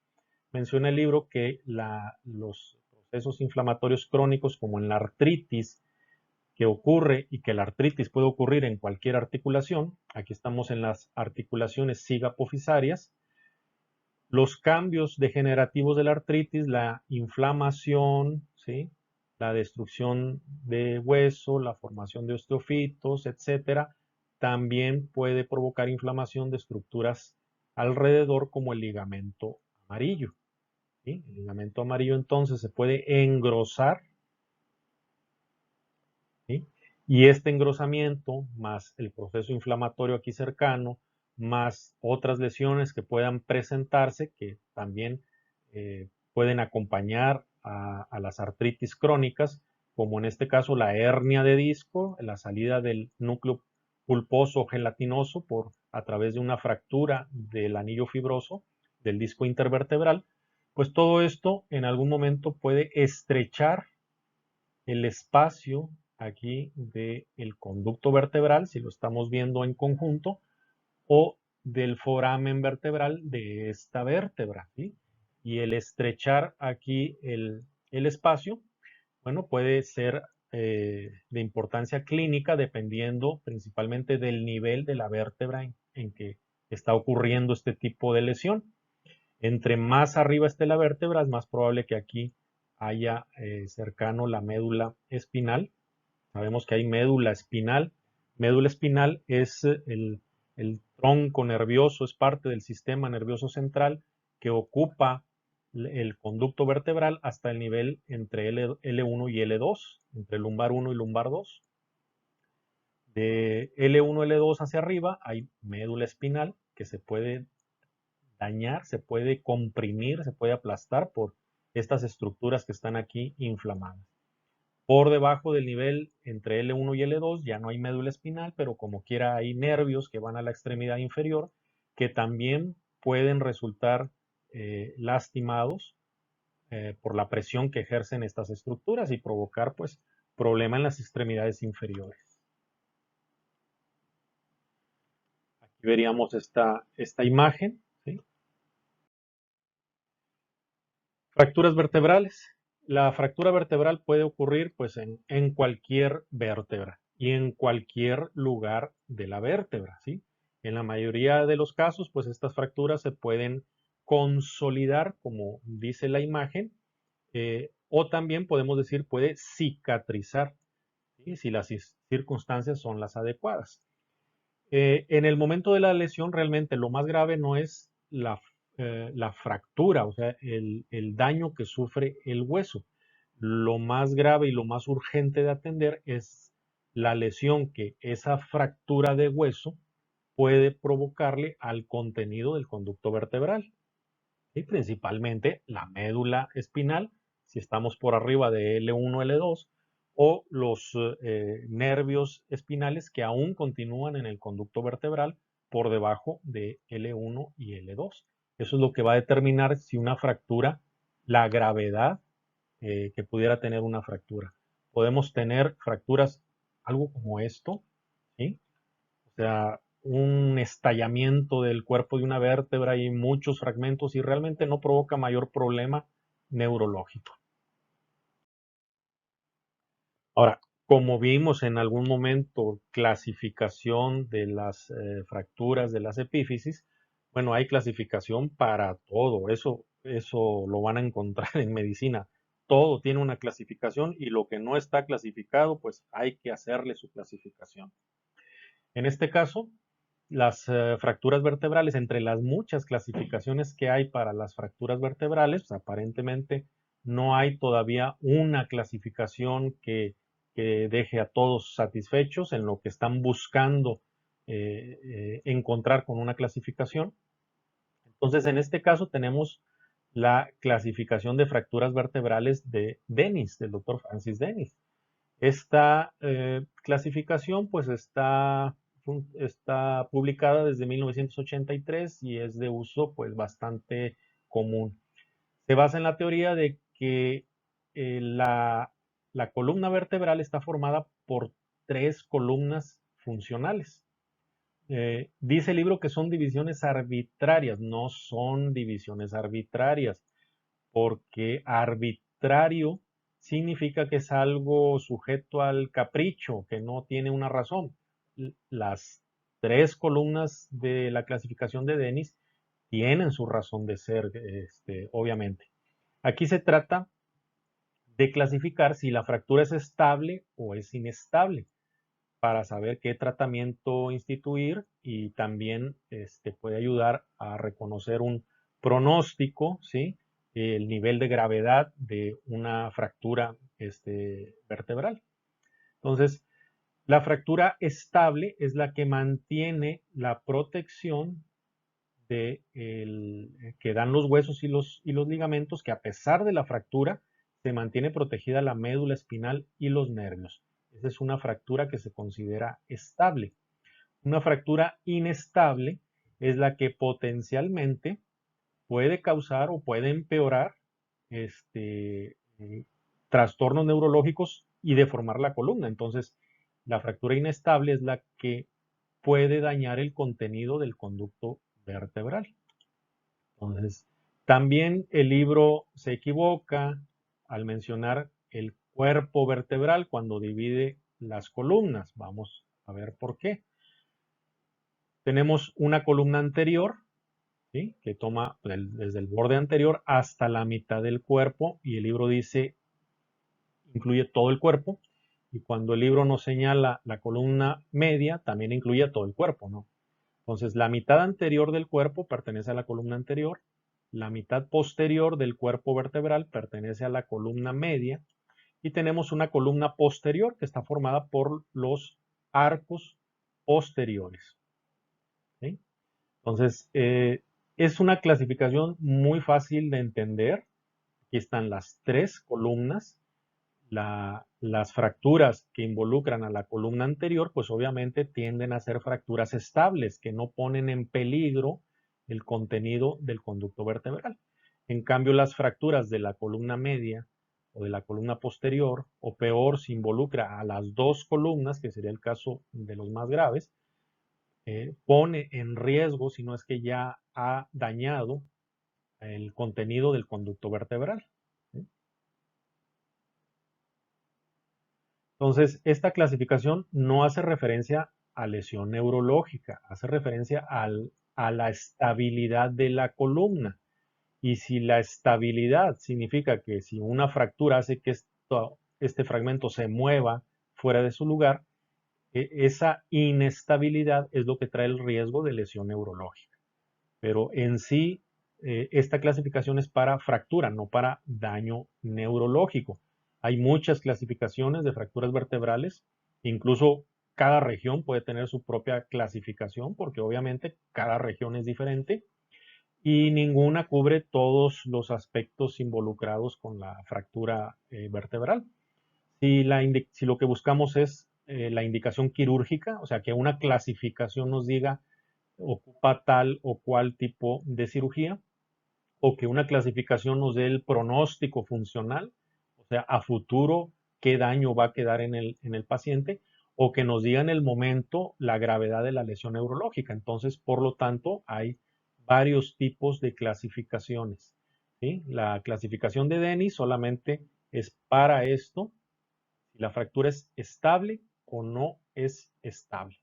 Menciona el libro que los procesos inflamatorios crónicos como en la artritis, que ocurre y que la artritis puede ocurrir en cualquier articulación. Aquí estamos en las articulaciones sigapofisarias. Los cambios degenerativos de la artritis, la inflamación, ¿sí? La destrucción de hueso, la formación de osteofitos, etcétera, también puede provocar inflamación de estructuras alrededor como el ligamento amarillo, ¿sí? El ligamento amarillo entonces se puede engrosar, ¿sí? Y este engrosamiento, más el proceso inflamatorio aquí cercano, más otras lesiones que puedan presentarse, que también pueden acompañar a las artritis crónicas, como en este caso la hernia de disco, la salida del núcleo pulposo gelatinoso a través de una fractura del anillo fibroso del disco intervertebral, pues todo esto en algún momento puede estrechar el espacio aquí del conducto vertebral, si lo estamos viendo en conjunto, o del foramen vertebral de esta vértebra, ¿sí? Y el estrechar aquí el espacio, bueno, puede ser de importancia clínica dependiendo principalmente del nivel de la vértebra en que está ocurriendo este tipo de lesión. Entre más arriba esté la vértebra, es más probable que aquí haya cercano la médula espinal. Sabemos que hay médula espinal. Médula espinal es el tronco nervioso, es parte del sistema nervioso central que ocupa el conducto vertebral hasta el nivel entre L1 y L2, entre lumbar 1 y lumbar 2. De L1 a L2 hacia arriba hay médula espinal que se puede dañar, se puede comprimir, se puede aplastar por estas estructuras que están aquí inflamadas. Por debajo del nivel entre L1 y L2 ya no hay médula espinal, pero como quiera hay nervios que van a la extremidad inferior que también pueden resultar lastimados por la presión que ejercen estas estructuras y provocar pues problema en las extremidades inferiores. Aquí veríamos esta imagen, ¿sí? Fracturas vertebrales. La fractura vertebral puede ocurrir pues en cualquier vértebra y en cualquier lugar de la vértebra, ¿sí? En la mayoría de los casos, pues estas fracturas se pueden consolidar, como dice la imagen, o también podemos decir puede cicatrizar, ¿sí? Si las circunstancias son las adecuadas. En el momento de la lesión, realmente lo más grave no es la fractura, o sea, el daño que sufre el hueso. Lo más grave y lo más urgente de atender es la lesión que esa fractura de hueso puede provocarle al contenido del conducto vertebral, y principalmente la médula espinal, si estamos por arriba de L1, L2, o los nervios espinales que aún continúan en el conducto vertebral por debajo de L1 y L2. Eso es lo que va a determinar si una fractura, la gravedad que pudiera tener una fractura. Podemos tener fracturas, algo como esto, ¿sí? O sea, un estallamiento del cuerpo de una vértebra y muchos fragmentos y realmente no provoca mayor problema neurológico. Ahora, como vimos en algún momento, clasificación de las fracturas de las epífisis, bueno, hay clasificación para todo, eso lo van a encontrar en medicina. Todo tiene una clasificación y lo que no está clasificado, pues hay que hacerle su clasificación. En este caso, las fracturas vertebrales, entre las muchas clasificaciones que hay para las fracturas vertebrales, pues, aparentemente no hay todavía una clasificación que deje a todos satisfechos en lo que están buscando encontrar con una clasificación. Entonces, en este caso tenemos la clasificación de fracturas vertebrales de Dennis, del doctor Francis Dennis. Esta clasificación pues está publicada desde 1983 y es de uso pues bastante común. Se basa en la teoría de que la columna vertebral está formada por tres columnas funcionales. Dice el libro que son divisiones arbitrarias, no son divisiones arbitrarias, porque arbitrario significa que es algo sujeto al capricho, que no tiene una razón. Las tres columnas de la clasificación de Dennis tienen su razón de ser, obviamente. Aquí se trata de clasificar si la fractura es estable o es inestable para saber qué tratamiento instituir y también puede ayudar a reconocer un pronóstico, ¿sí? El nivel de gravedad de una fractura vertebral. Entonces, la fractura estable es la que mantiene la protección que dan los huesos y los ligamentos, que a pesar de la fractura se mantiene protegida la médula espinal y los nervios. Esa es una fractura que se considera estable. Una fractura inestable es la que potencialmente puede causar o puede empeorar trastornos neurológicos y deformar la columna. Entonces, la fractura inestable es la que puede dañar el contenido del conducto vertebral. Entonces, también el libro se equivoca al mencionar el cuerpo vertebral cuando divide las columnas. Vamos a ver por qué. Tenemos una columna anterior, ¿sí?, que toma desde el borde anterior hasta la mitad del cuerpo, y el libro dice incluye todo el cuerpo, y cuando el libro nos señala la columna media, también incluye todo el cuerpo, ¿no? Entonces, la mitad anterior del cuerpo pertenece a la columna anterior, la mitad posterior del cuerpo vertebral pertenece a la columna media, y tenemos una columna posterior que está formada por los arcos posteriores, ¿sí? Entonces, es una clasificación muy fácil de entender. Aquí están las tres columnas. Las fracturas que involucran a la columna anterior, pues obviamente tienden a ser fracturas estables que no ponen en peligro el contenido del conducto vertebral. En cambio, las fracturas de la columna media o de la columna posterior, o peor, si involucra a las dos columnas, que sería el caso de los más graves, pone en riesgo, si no es que ya ha dañado el contenido del conducto vertebral, ¿sí? Entonces, esta clasificación no hace referencia a lesión neurológica, hace referencia a la estabilidad de la columna. Y si la estabilidad significa que si una fractura hace que este fragmento se mueva fuera de su lugar, esa inestabilidad es lo que trae el riesgo de lesión neurológica. Pero en sí, esta clasificación es para fractura, no para daño neurológico. Hay muchas clasificaciones de fracturas vertebrales, incluso cada región puede tener su propia clasificación, porque obviamente cada región es diferente y ninguna cubre todos los aspectos involucrados con la fractura vertebral. Si lo que buscamos es la indicación quirúrgica, o sea, que una clasificación nos diga ocupa tal o cual tipo de cirugía, o que una clasificación nos dé el pronóstico funcional, o sea, a futuro qué daño va a quedar en el paciente, o que nos diga en el momento la gravedad de la lesión neurológica. Entonces, por lo tanto, hay varios tipos de clasificaciones, ¿sí? La clasificación de Dennis solamente es para esto, si la fractura es estable o no es estable.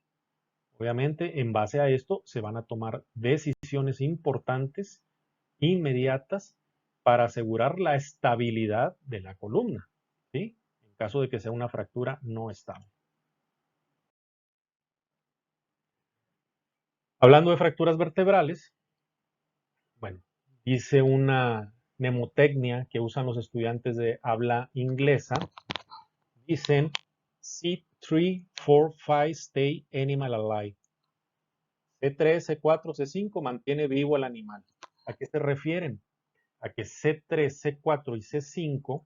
Obviamente, en base a esto se van a tomar decisiones importantes, inmediatas, para asegurar la estabilidad de la columna, ¿sí?, en caso de que sea una fractura no estable. Hablando de fracturas vertebrales, bueno, hice una mnemotecnia que usan los estudiantes de habla inglesa. Dicen C3, 4, 5 stay animal alive. C3, C4, C5 mantiene vivo al animal. ¿A qué se refieren? A que C3, C4 y C5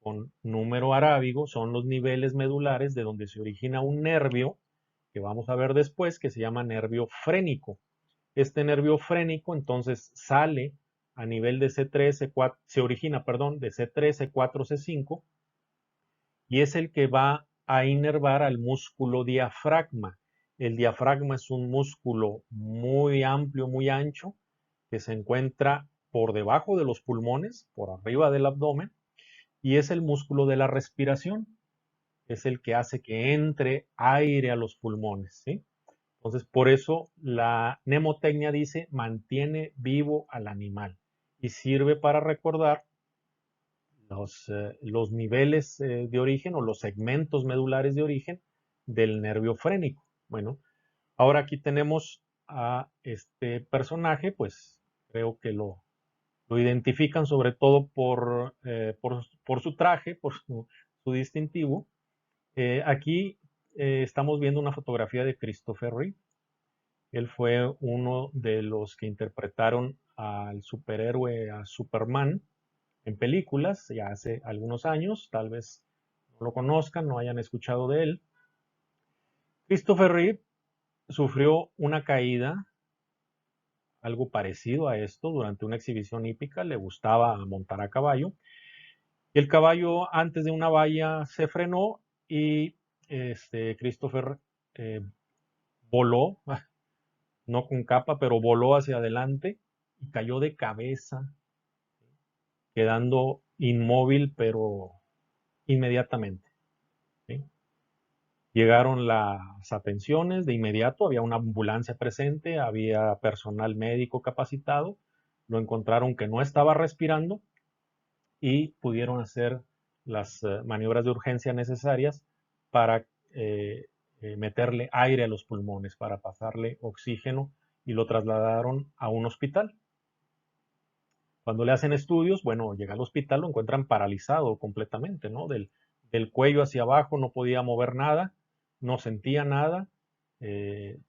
con número arábigo son los niveles medulares de donde se origina un nervio que vamos a ver después, que se llama nervio frénico. Este nervio frénico entonces sale a nivel de C3, C4, se origina, perdón, de C3, C4, C5, y es el que va a inervar al músculo diafragma. El diafragma es un músculo muy amplio, muy ancho, que se encuentra por debajo de los pulmones, por arriba del abdomen, y es el músculo de la respiración. Es el que hace que entre aire a los pulmones, ¿sí? Entonces, por eso la mnemotecnia dice mantiene vivo al animal y sirve para recordar los niveles de origen o los segmentos medulares de origen del nervio frénico. Bueno, ahora aquí tenemos a este personaje, pues creo que lo identifican sobre todo por su traje, por su distintivo. Aquí estamos viendo una fotografía de Christopher Reeve. Él fue uno de los que interpretaron al superhéroe, a Superman, en películas, ya hace algunos años, tal vez no lo conozcan, no hayan escuchado de él. Christopher Reeve sufrió una caída, algo parecido a esto, durante una exhibición hípica, le gustaba montar a caballo, y el caballo antes de una valla se frenó y Christopher eh, voló, no con capa, pero voló hacia adelante y cayó de cabeza, quedando inmóvil, pero inmediatamente. ¿Sí? Llegaron las atenciones de inmediato, había una ambulancia presente, había personal médico capacitado, lo encontraron que no estaba respirando y pudieron hacer las maniobras de urgencia necesarias para meterle aire a los pulmones, para pasarle oxígeno y lo trasladaron a un hospital. Cuando le hacen estudios, bueno, llega al hospital, lo encuentran paralizado completamente, ¿no? Del cuello hacia abajo no podía mover nada, no sentía nada,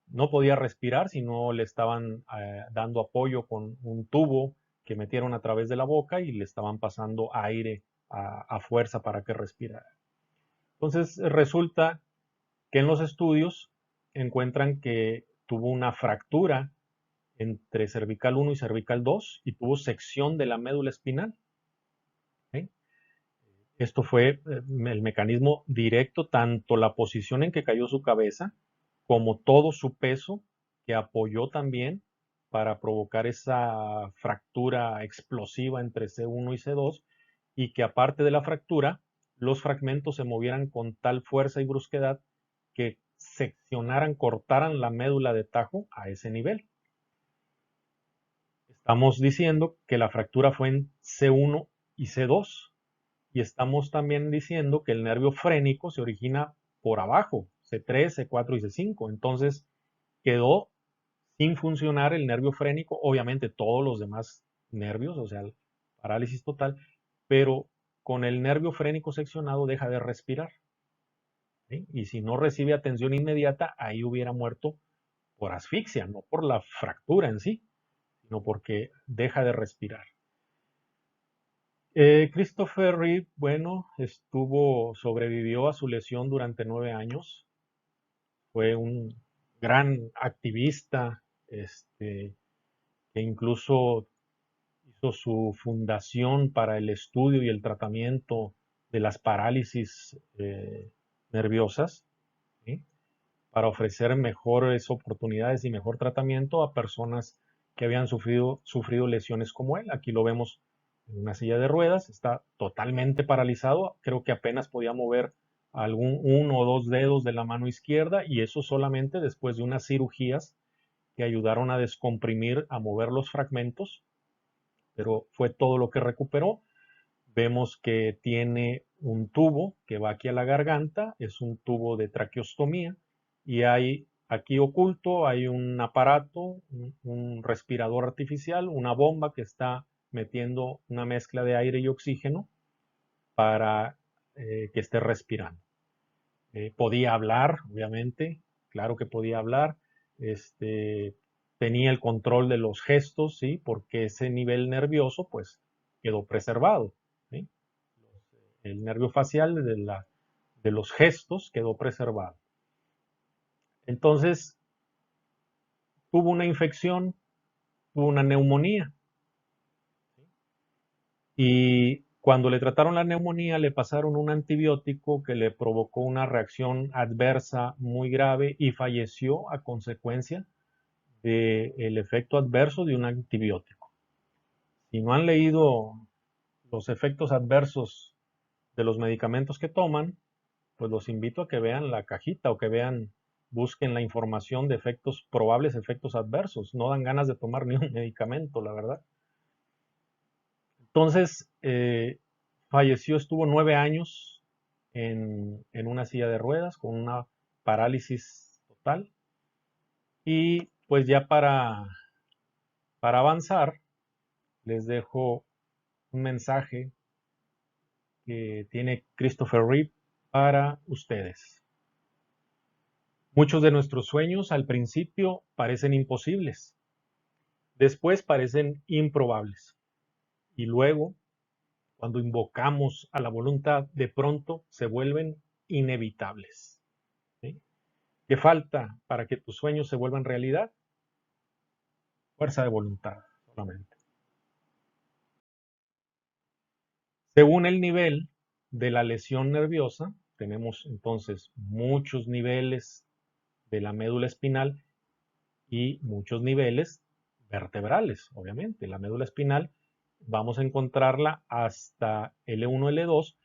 no podía respirar si no le estaban dando apoyo con un tubo que metieron a través de la boca y le estaban pasando aire a fuerza para que respirara. Entonces resulta que en los estudios encuentran que tuvo una fractura entre cervical 1 y cervical 2 y tuvo sección de la médula espinal. ¿Sí? Esto fue el mecanismo directo, tanto la posición en que cayó su cabeza, como todo su peso que apoyó también para provocar esa fractura explosiva entre C1 y C2, y que aparte de la fractura, los fragmentos se movieran con tal fuerza y brusquedad que seccionaran, cortaran la médula de tajo a ese nivel. Estamos diciendo que la fractura fue en C1 y C2, y estamos también diciendo que el nervio frénico se origina por abajo, C3, C4 y C5. Entonces quedó sin funcionar el nervio frénico, obviamente todos los demás nervios, o sea, parálisis total, pero con el nervio frénico seccionado deja de respirar. ¿Sí? Y si no recibe atención inmediata, ahí hubiera muerto por asfixia, no por la fractura en sí, sino porque deja de respirar. Christopher Reeve, bueno, sobrevivió a su lesión durante 9 años. Fue un gran activista, que incluso hizo su fundación para el estudio y el tratamiento de las parálisis nerviosas, ¿sí? Para ofrecer mejores oportunidades y mejor tratamiento a personas que habían sufrido lesiones como él. Aquí lo vemos en una silla de ruedas, está totalmente paralizado, creo que apenas podía mover uno o dos dedos de la mano izquierda, y eso solamente después de unas cirugías que ayudaron a descomprimir, a mover los fragmentos, pero fue todo lo que recuperó. Vemos que tiene un tubo que va aquí a la garganta, es un tubo de traqueostomía, y hay aquí oculto, hay un aparato, un respirador artificial, una bomba que está metiendo una mezcla de aire y oxígeno para que esté respirando. Podía hablar, obviamente, claro que podía hablar, tenía el control de los gestos, ¿sí? Porque ese nivel nervioso, pues, quedó preservado, ¿sí? El nervio facial de los gestos quedó preservado. Entonces, tuvo una infección, tuvo una neumonía, y cuando le trataron la neumonía le pasaron un antibiótico que le provocó una reacción adversa muy grave y falleció a consecuencia del efecto adverso de un antibiótico. Si no han leído los efectos adversos de los medicamentos que toman, pues los invito a que vean la cajita o que vean busquen la información de probables efectos adversos. No dan ganas de tomar ni un medicamento, la verdad. Entonces, falleció, estuvo 9 años en una silla de ruedas con una parálisis total. Y pues ya para avanzar, les dejo un mensaje que tiene Christopher Reeve para ustedes. Muchos de nuestros sueños al principio parecen imposibles, después parecen improbables y luego, cuando invocamos a la voluntad, de pronto se vuelven inevitables. ¿Sí? ¿Qué falta para que tus sueños se vuelvan realidad? Fuerza de voluntad solamente. Según el nivel de la lesión nerviosa, tenemos entonces muchos niveles de la médula espinal y muchos niveles vertebrales, obviamente. La médula espinal vamos a encontrarla hasta L1, L2,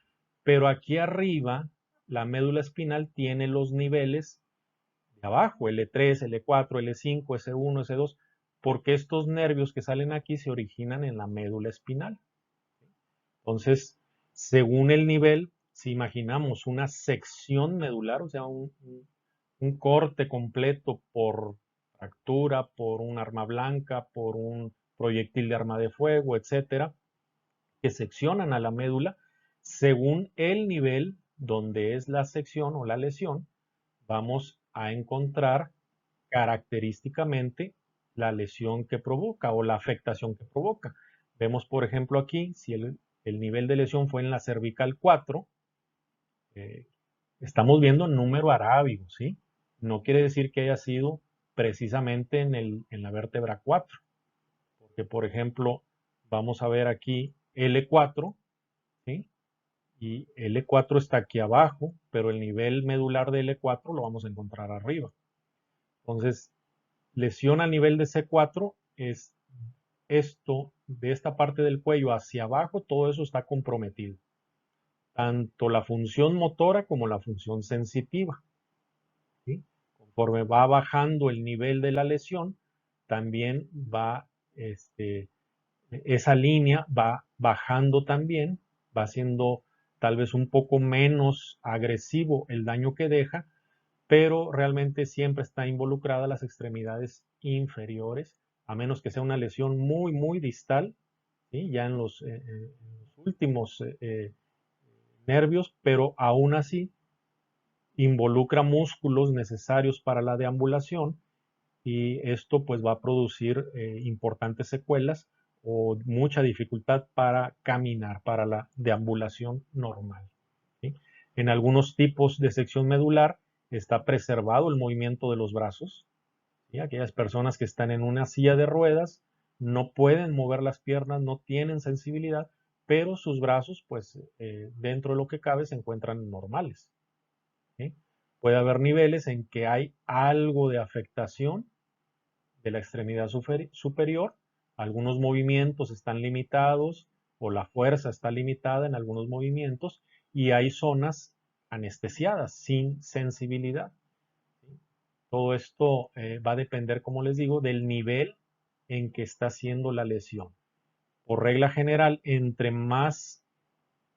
pero aquí arriba la médula espinal tiene los niveles de abajo, L3, L4, L5, S1, S2, porque estos nervios que salen aquí se originan en la médula espinal. Entonces, según el nivel, si imaginamos una sección medular, o sea, un corte completo por fractura, por un arma blanca, por un proyectil de arma de fuego, etcétera, que seccionan a la médula, según el nivel donde es la sección o la lesión, vamos a encontrar característicamente la lesión que provoca o la afectación que provoca. Vemos, por ejemplo, aquí, si el nivel de lesión fue en la cervical 4, eh, estamos viendo número arábigo, ¿sí? No quiere decir que haya sido precisamente en la vértebra 4, porque, por ejemplo, vamos a ver aquí L4, ¿sí? Y L4 está aquí abajo, pero el nivel medular de L4 lo vamos a encontrar arriba. Entonces, lesión a nivel de C4 es esto, de esta parte del cuello hacia abajo, todo eso está comprometido. Tanto la función motora como la función sensitiva. ¿Sí? Conforme va bajando el nivel de la lesión, también va, esa línea va bajando también, va siendo tal vez un poco menos agresivo el daño que deja, pero realmente siempre está involucrada las extremidades inferiores, a menos que sea una lesión muy, muy distal, ¿sí? Ya en los últimos nervios, pero aún así involucra músculos necesarios para la deambulación y esto pues va a producir importantes secuelas o mucha dificultad para caminar, para la deambulación normal. ¿Sí? En algunos tipos de sección medular está preservado el movimiento de los brazos. ¿Sí? Aquellas personas que están en una silla de ruedas no pueden mover las piernas, no tienen sensibilidad, pero sus brazos pues dentro de lo que cabe se encuentran normales. ¿Sí? Puede haber niveles en que hay algo de afectación de la extremidad superior, algunos movimientos están limitados o la fuerza está limitada en algunos movimientos y hay zonas anestesiadas, sin sensibilidad. Todo esto va a depender, como les digo, del nivel en que está haciendo la lesión. Por regla general, entre más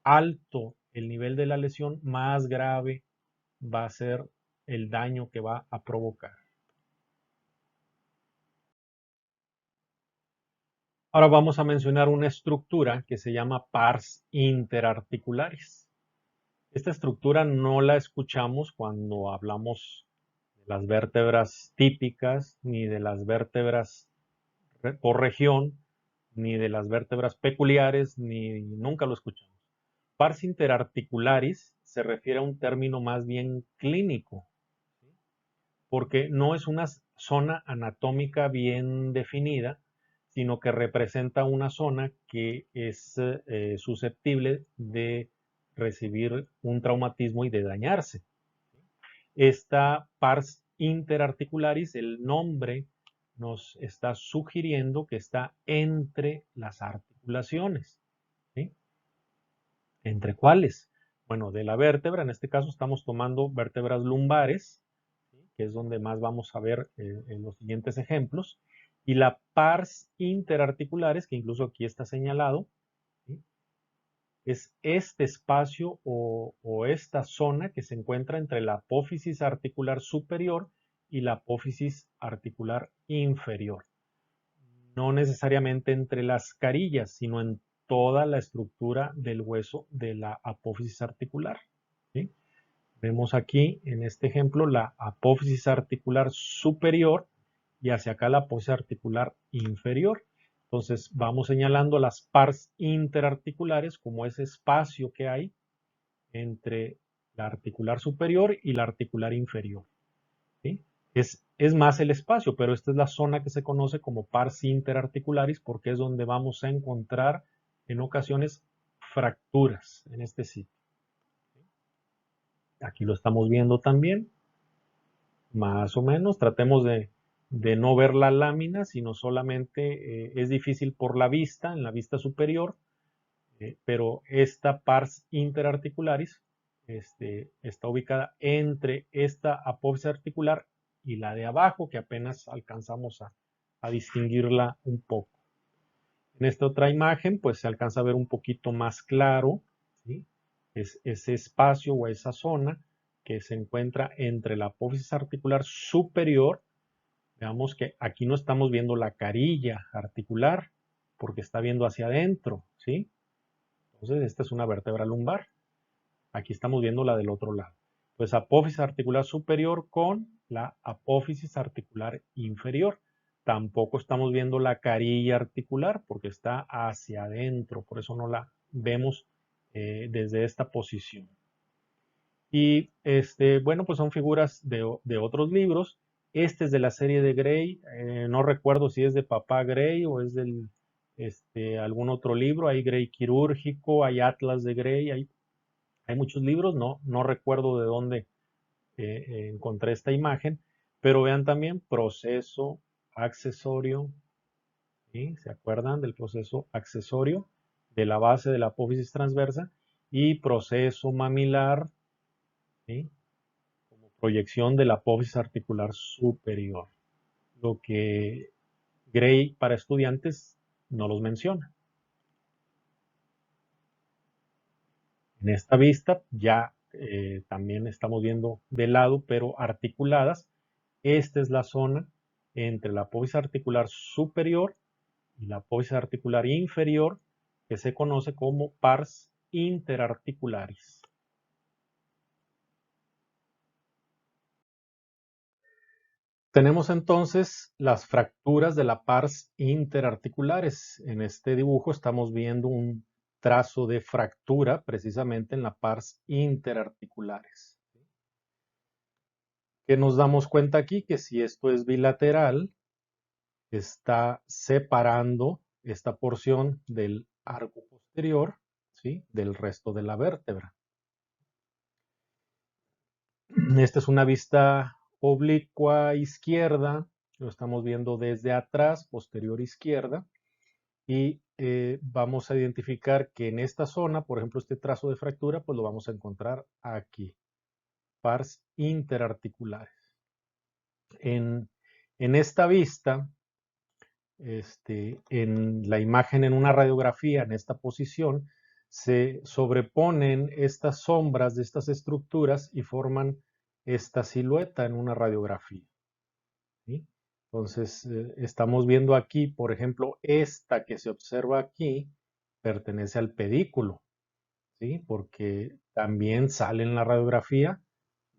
alto el nivel de la lesión, más grave va a ser el daño que va a provocar. Ahora vamos a mencionar una estructura que se llama pars interarticularis. Esta estructura no la escuchamos cuando hablamos de las vértebras típicas, ni de las vértebras por región, ni de las vértebras peculiares, ni nunca lo escuchamos. Pars interarticularis se refiere a un término más bien clínico, porque no es una zona anatómica bien definida, sino que representa una zona que es susceptible de recibir un traumatismo y de dañarse. Esta pars interarticularis, el nombre nos está sugiriendo que está entre las articulaciones. ¿Sí? ¿Entre cuáles? Bueno, de la vértebra, en este caso estamos tomando vértebras lumbares, ¿sí? que es donde más vamos a ver en los siguientes ejemplos, y la pars interarticulares, que incluso aquí está señalado, ¿sí? Es este espacio o esta zona que se encuentra entre la apófisis articular superior y la apófisis articular inferior. No necesariamente entre las carillas, sino en toda la estructura del hueso de la apófisis articular, ¿sí? Vemos aquí en este ejemplo la apófisis articular superior y hacia acá la apófisis articular inferior. Entonces vamos señalando las pars interarticulares como ese espacio que hay entre la articular superior y la articular inferior, ¿sí? Es más el espacio, pero esta es la zona que se conoce como pars interarticularis porque es donde vamos a encontrar en ocasiones fracturas en este sitio. Aquí lo estamos viendo también, más o menos. Tratemos de no ver la lámina, sino solamente es difícil por la vista, en la vista superior, pero esta pars interarticularis está ubicada entre esta apófisis articular y la de abajo, que apenas alcanzamos a distinguirla un poco. En esta otra imagen, pues se alcanza a ver un poquito más claro, ¿sí? Es ese espacio o esa zona que se encuentra entre la apófisis articular superior. Veamos que aquí no estamos viendo la carilla articular porque está viendo hacia adentro, ¿sí? Entonces esta es una vértebra lumbar. Aquí estamos viendo la del otro lado. Pues apófisis articular superior con la apófisis articular inferior. Tampoco estamos viendo la carilla articular porque está hacia adentro, por eso no la vemos desde esta posición. Y bueno, pues son figuras de otros libros. Este es de la serie de Gray, no recuerdo si es de Papá Gray o es del algún otro libro. Hay Gray quirúrgico, hay Atlas de Gray, hay muchos libros, no recuerdo de dónde encontré esta imagen, pero vean también proceso accesorio, ¿sí? ¿Se acuerdan del proceso accesorio de la base de la apófisis transversa? Y proceso mamilar, ¿sí? Como proyección de la apófisis articular superior. Lo que Gray para estudiantes no los menciona. En esta vista ya también estamos viendo de lado, pero articuladas. Esta es la zona entre la apófisis articular superior y la apófisis articular inferior, que se conoce como pars interarticularis. Tenemos entonces las fracturas de la pars interarticulares. En este dibujo estamos viendo un trazo de fractura precisamente en la pars interarticulares. ¿Qué nos damos cuenta aquí? Que si esto es bilateral, está separando esta porción del arco posterior, ¿sí?, del resto de la vértebra. Esta es una vista oblicua izquierda, lo estamos viendo desde atrás, posterior izquierda, y vamos a identificar que en esta zona, por ejemplo, este trazo de fractura, pues lo vamos a encontrar aquí, pars interarticulares. En esta vista, en la imagen en una radiografía, en esta posición, se sobreponen estas sombras de estas estructuras y forman esta silueta en una radiografía, ¿sí? Entonces, estamos viendo aquí, por ejemplo, esta que se observa aquí pertenece al pedículo, ¿sí? Porque también sale en la radiografía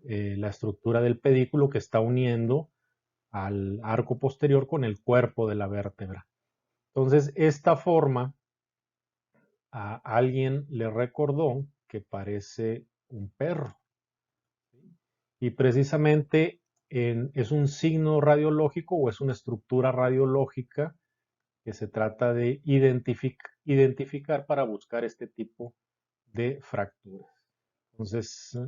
la estructura del pedículo que está uniendo al arco posterior con el cuerpo de la vértebra. Entonces, esta forma a alguien le recordó que parece un perro. Y precisamente es un signo radiológico o es una estructura radiológica que se trata de identificar para buscar este tipo de fracturas. Entonces,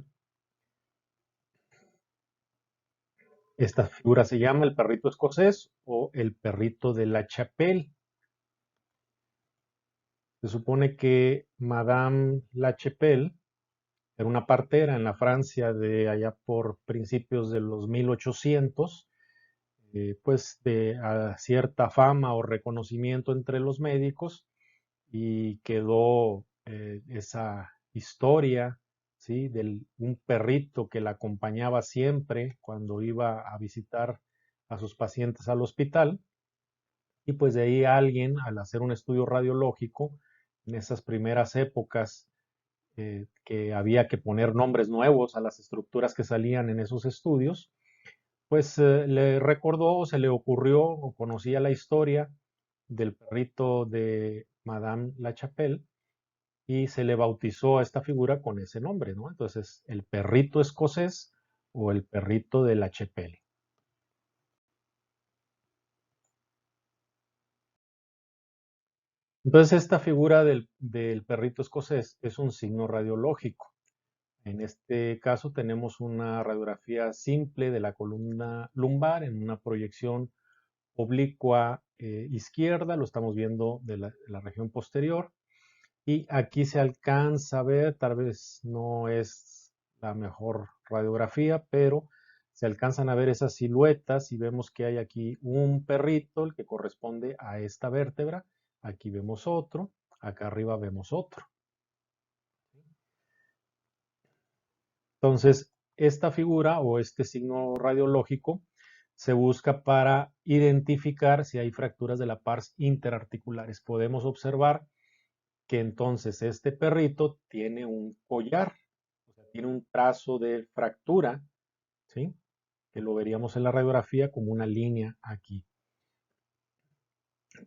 esta figura se llama el perrito escocés o el perrito de la Chapelle. Se supone que Madame Lachapelle era una partera en la Francia de allá por principios de los 1800, pues de cierta fama o reconocimiento entre los médicos, y quedó esa historia, ¿sí? De un perrito que la acompañaba siempre cuando iba a visitar a sus pacientes al hospital. Y pues de ahí alguien, al hacer un estudio radiológico, en esas primeras épocas que había que poner nombres nuevos a las estructuras que salían en esos estudios, pues le recordó o se le ocurrió o conocía la historia del perrito de Madame Lachapelle y se le bautizó a esta figura con ese nombre, ¿no? Entonces, el perrito escocés o el perrito de Lachapelle. Entonces, esta figura del perrito escocés es un signo radiológico. En este caso tenemos una radiografía simple de la columna lumbar en una proyección oblicua izquierda, lo estamos viendo de la región posterior, y aquí se alcanza a ver, tal vez no es la mejor radiografía, pero se alcanzan a ver esas siluetas y vemos que hay aquí un perrito, el que corresponde a esta vértebra, aquí vemos otro, acá arriba vemos otro. Entonces, esta figura o este signo radiológico se busca para identificar si hay fracturas de la pars interarticulares. Podemos observar que entonces este perrito tiene un collar, o sea, tiene un trazo de fractura, ¿sí? Que lo veríamos en la radiografía como una línea aquí.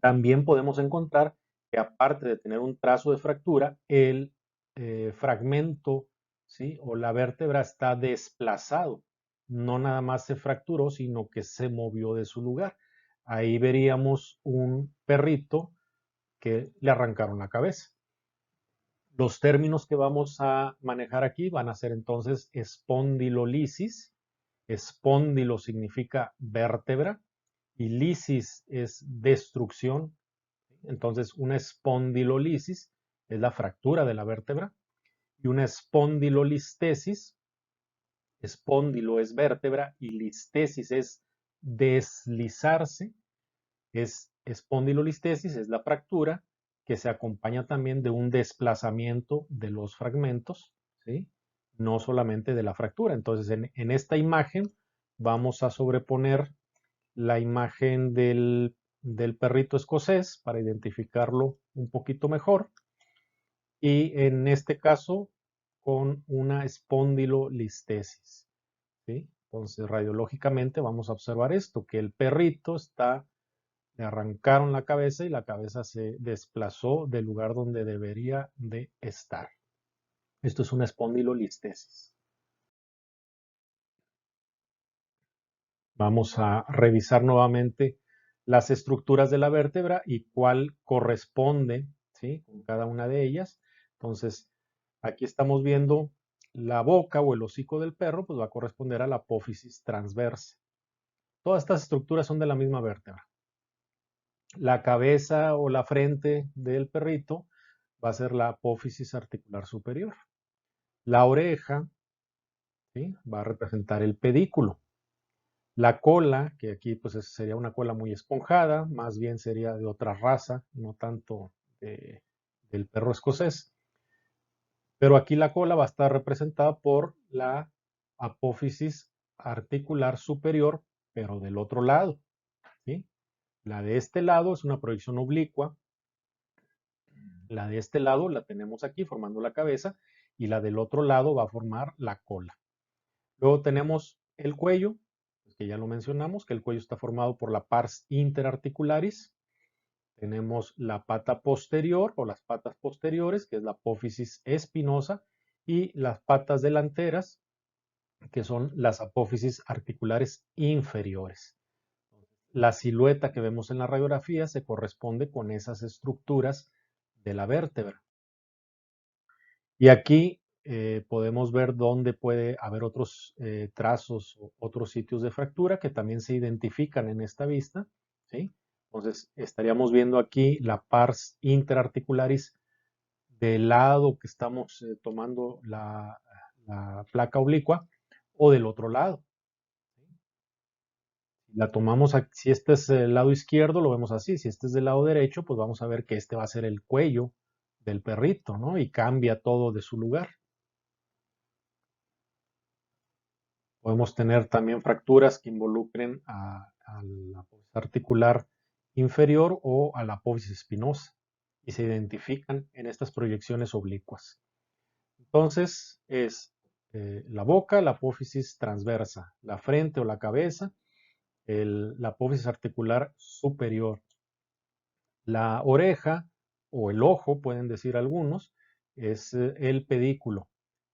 También podemos encontrar que aparte de tener un trazo de fractura, el fragmento, ¿sí? O la vértebra está desplazado. No nada más se fracturó, sino que se movió de su lugar. Ahí veríamos un perrito que le arrancaron la cabeza. Los términos que vamos a manejar aquí van a ser entonces espondilolisis. Espóndilo significa vértebra y lisis es destrucción. Entonces, una espondilolisis es la fractura de la vértebra y una espondilolistesis, espóndilo es vértebra y listesis es deslizarse, es espondilolistesis, es la fractura que se acompaña también de un desplazamiento de los fragmentos, ¿sí? No solamente de la fractura. Entonces, en esta imagen vamos a sobreponer la imagen del perrito escocés para identificarlo un poquito mejor. Y en este caso, con una espondilolistesis, ¿sí? Entonces, radiológicamente vamos a observar esto, que el perrito le arrancaron la cabeza y la cabeza se desplazó del lugar donde debería de estar. Esto es una espondilolistesis. Vamos a revisar nuevamente las estructuras de la vértebra y cuál corresponde, ¿sí? Con cada una de ellas. Entonces, aquí estamos viendo la boca o el hocico del perro, pues va a corresponder a la apófisis transversa. Todas estas estructuras son de la misma vértebra. La cabeza o la frente del perrito va a ser la apófisis articular superior. La oreja, ¿sí? Va a representar el pedículo. La cola, que aquí pues sería una cola muy esponjada, más bien sería de otra raza, no tanto del perro escocés. Pero aquí la cola va a estar representada por la apófisis articular superior, pero del otro lado, ¿sí? La de este lado es una proyección oblicua, la de este lado la tenemos aquí formando la cabeza y la del otro lado va a formar la cola. Luego tenemos el cuello, que ya lo mencionamos, que el cuello está formado por la pars interarticularis. Tenemos la pata posterior o las patas posteriores, que es la apófisis espinosa, y las patas delanteras, que son las apófisis articulares inferiores. La silueta que vemos en la radiografía se corresponde con esas estructuras de la vértebra. Y aquí podemos ver dónde puede haber otros trazos o otros sitios de fractura que también se identifican en esta vista, ¿sí? Entonces, estaríamos viendo aquí la pars interarticularis del lado que estamos tomando la placa oblicua o del otro lado. La tomamos, si este es el lado izquierdo, lo vemos así. Si este es del lado derecho, pues vamos a ver que este va a ser el cuello del perrito, ¿no? Y cambia todo de su lugar. Podemos tener también fracturas que involucren a la apófisis articular inferior o a la apófisis espinosa y se identifican en estas proyecciones oblicuas. Entonces es la boca, la apófisis transversa, la frente o la cabeza, la apófisis articular superior, la oreja o el ojo, pueden decir algunos, es el pedículo,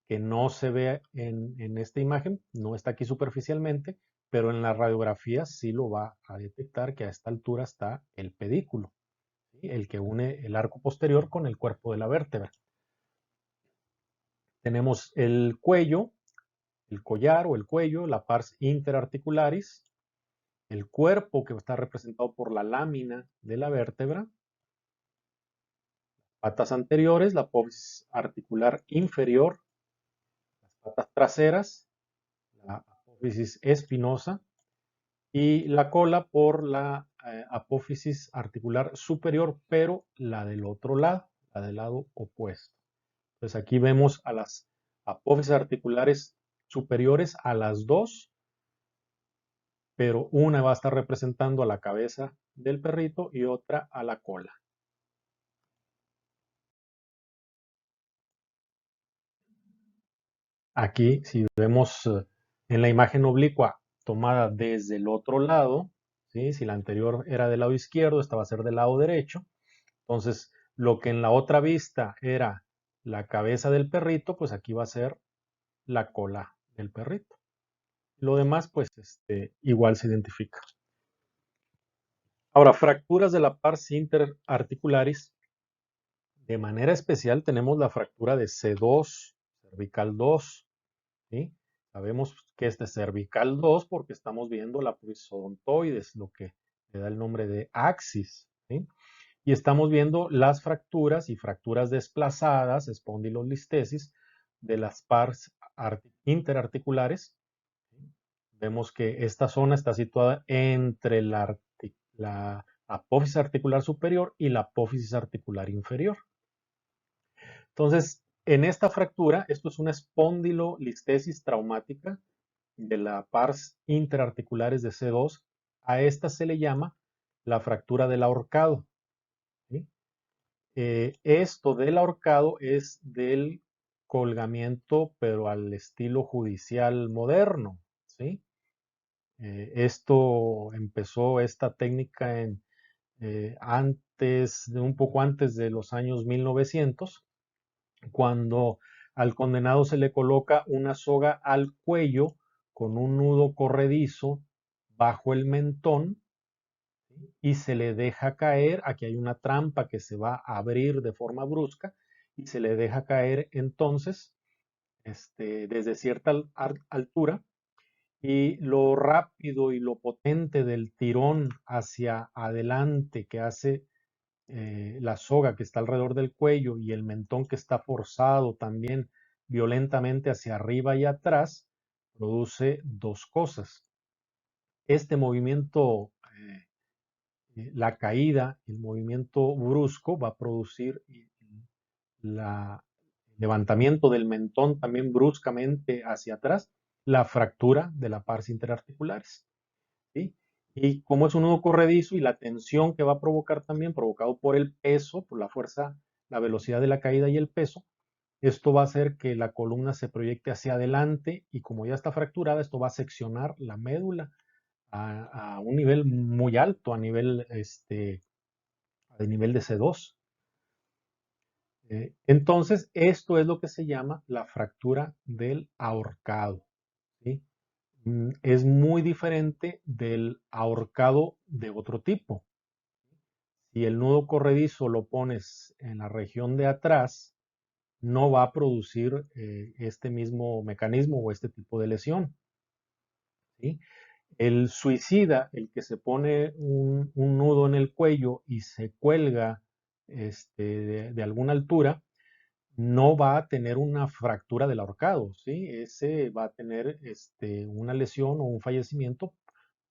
que no se ve en esta imagen, no está aquí superficialmente, pero en la radiografía sí lo va a detectar que a esta altura está el pedículo, ¿sí? El que une el arco posterior con el cuerpo de la vértebra. Tenemos el cuello, el collar o el cuello, la pars interarticularis, el cuerpo que está representado por la lámina de la vértebra, patas anteriores, la apófisis articular inferior, las patas traseras, la apófisis espinosa y la cola por la apófisis articular superior, pero la del otro lado, la del lado opuesto. Entonces aquí vemos a las apófisis articulares superiores a las dos, pero una va a estar representando a la cabeza del perrito y otra a la cola. Aquí, si vemos en la imagen oblicua tomada desde el otro lado, ¿sí? Si la anterior era del lado izquierdo, esta va a ser del lado derecho. Entonces, lo que en la otra vista era la cabeza del perrito, pues aquí va a ser la cola del perrito. Lo demás, pues igual se identifica. Ahora, fracturas de la pars interarticularis. De manera especial tenemos la fractura de C2, cervical 2, ¿sí? Sabemos que este es cervical 2 porque estamos viendo la apófisis odontoides, lo que le da el nombre de axis, ¿sí? Y estamos viendo las fracturas y fracturas desplazadas, espondilolistesis, de las pars interarticulares. Vemos que esta zona está situada entre la apófisis articular superior y la apófisis articular inferior. Entonces, en esta fractura, esto es una espondilolistesis traumática de la pars interarticulares de C2. A esta se le llama la fractura del ahorcado, ¿sí? Esto del ahorcado es del colgamiento, pero al estilo judicial moderno, ¿sí? Esto empezó esta técnica un poco antes de los años 1900, cuando al condenado se le coloca una soga al cuello con un nudo corredizo bajo el mentón y se le deja caer. Aquí hay una trampa que se va a abrir de forma brusca y se le deja caer entonces desde cierta altura, y lo rápido y lo potente del tirón hacia adelante que hace la soga que está alrededor del cuello y el mentón que está forzado también violentamente hacia arriba y atrás, produce dos cosas. Este movimiento, la caída, el movimiento brusco va a producir el levantamiento del mentón también bruscamente hacia atrás, la fractura de la pars interarticulares, ¿sí? Y como es un nudo corredizo y la tensión que va a provocar también, provocado por el peso, por la fuerza, la velocidad de la caída y el peso, esto va a hacer que la columna se proyecte hacia adelante y como ya está fracturada, esto va a seccionar la médula a un nivel muy alto, a nivel de C2. Entonces, esto es lo que se llama la fractura del ahorcado, ¿sí? Es muy diferente del ahorcado de otro tipo. Si el nudo corredizo lo pones en la región de atrás, no va a producir este mismo mecanismo o este tipo de lesión, ¿sí? El suicida, el que se pone un nudo en el cuello y se cuelga de alguna altura, no va a tener una fractura del ahorcado, ¿sí? Ese va a tener una lesión o un fallecimiento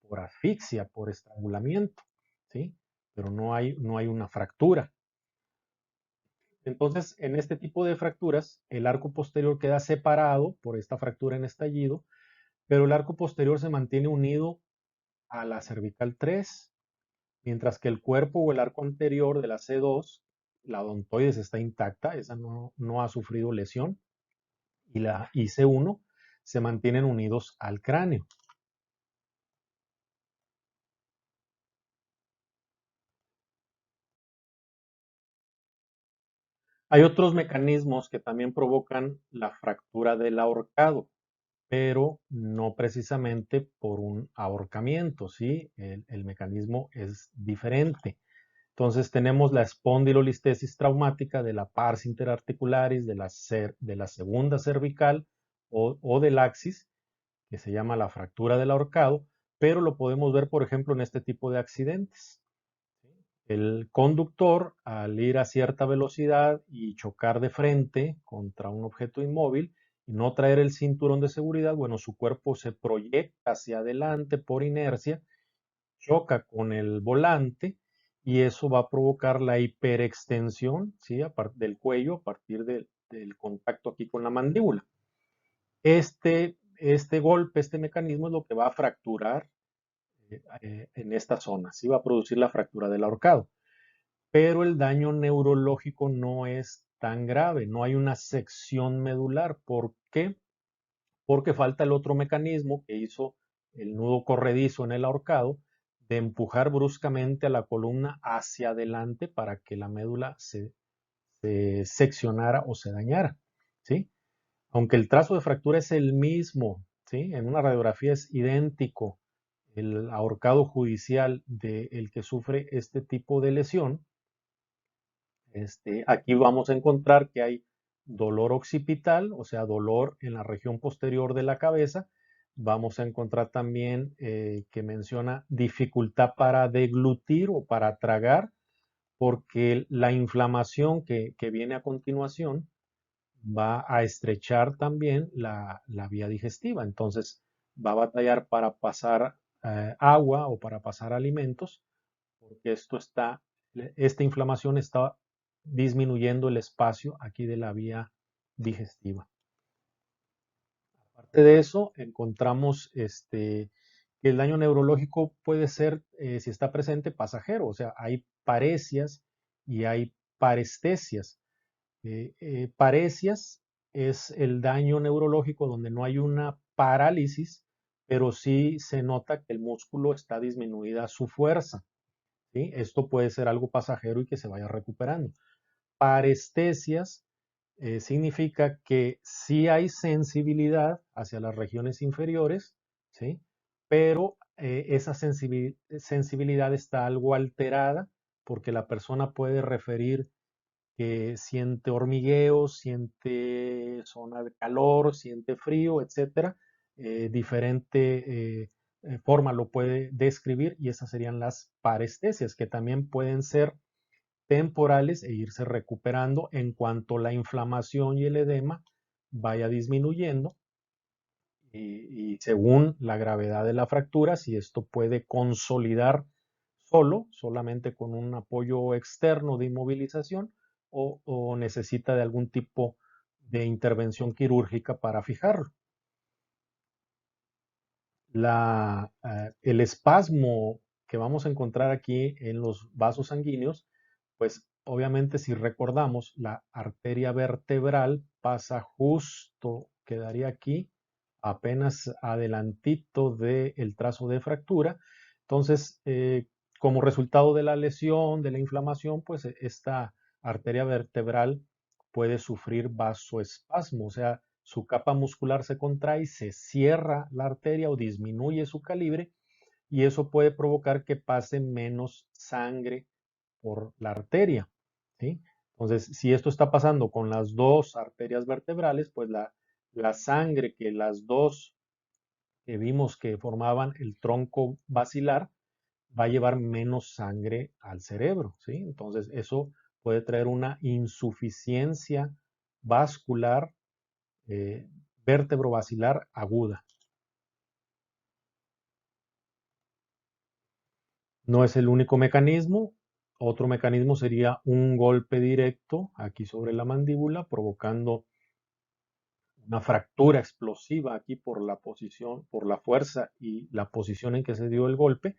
por asfixia, por estrangulamiento, ¿sí? Pero no hay una fractura. Entonces, en este tipo de fracturas, el arco posterior queda separado por esta fractura en estallido, pero el arco posterior se mantiene unido a la cervical 3, mientras que el cuerpo o el arco anterior de la C2, la odontoides está intacta, esa no ha sufrido lesión, y la IC1 se mantienen unidos al cráneo. Hay otros mecanismos que también provocan la fractura del ahorcado, pero no precisamente por un ahorcamiento, ¿sí? El mecanismo es diferente. Entonces tenemos la espondilolistesis traumática de la pars interarticularis de la segunda cervical o del axis, que se llama la fractura del ahorcado, pero lo podemos ver, por ejemplo, en este tipo de accidentes. El conductor, al ir a cierta velocidad y chocar de frente contra un objeto inmóvil y no traer el cinturón de seguridad, bueno, su cuerpo se proyecta hacia adelante por inercia, choca con el volante y eso va a provocar la hiperextensión, ¿sí? Del cuello a partir del contacto aquí con la mandíbula. Este golpe, este mecanismo es lo que va a fracturar en esta zona, ¿sí? Va a producir la fractura del ahorcado. Pero el daño neurológico no es tan grave, no hay una sección medular. ¿Por qué? Porque falta el otro mecanismo que hizo el nudo corredizo en el ahorcado de empujar bruscamente a la columna hacia adelante para que la médula se seccionara o se dañara, ¿sí? Aunque el trazo de fractura es el mismo, ¿sí? En una radiografía es idéntico el ahorcado judicial del que sufre este tipo de lesión. Aquí vamos a encontrar que hay dolor occipital, o sea, dolor en la región posterior de la cabeza. Vamos a encontrar también que menciona dificultad para deglutir o para tragar, porque la inflamación que viene a continuación va a estrechar también la vía digestiva. Entonces, va a batallar para pasar agua o para pasar alimentos, porque esta inflamación está disminuyendo el espacio aquí de la vía digestiva. Aparte de eso, encontramos que el daño neurológico puede ser, si está presente, pasajero, o sea, hay paresias y hay parestesias. Paresias es el daño neurológico donde no hay una parálisis, pero sí se nota que el músculo está disminuida su fuerza. ¿Sí? Esto puede ser algo pasajero y que se vaya recuperando. Parestesias significa que sí hay sensibilidad hacia las regiones inferiores, ¿sí? Pero esa sensibilidad está algo alterada porque la persona puede referir que siente hormigueo, siente zona de calor, siente frío, etcétera. Diferente forma lo puede describir y esas serían las parestesias, que también pueden ser temporales e irse recuperando en cuanto la inflamación y el edema vaya disminuyendo y según la gravedad de la fractura, si esto puede consolidar solamente con un apoyo externo de inmovilización o necesita de algún tipo de intervención quirúrgica para fijarlo. El espasmo que vamos a encontrar aquí en los vasos sanguíneos, pues obviamente si recordamos, la arteria vertebral pasa justo, quedaría aquí, apenas adelantito del trazo de fractura. Entonces, como resultado de la lesión, de la inflamación, pues esta arteria vertebral puede sufrir vasoespasmo, o sea, su capa muscular se contrae, se cierra la arteria o disminuye su calibre y eso puede provocar que pase menos sangre por la arteria, ¿sí? Entonces, si esto está pasando con las dos arterias vertebrales, pues la sangre que las dos que vimos que formaban el tronco basilar va a llevar menos sangre al cerebro, ¿sí? Entonces, eso puede traer una insuficiencia vascular, vértebro-basilar aguda. No es el único mecanismo. Otro mecanismo sería un golpe directo aquí sobre la mandíbula, provocando una fractura explosiva aquí por la posición, por la fuerza y la posición en que se dio el golpe,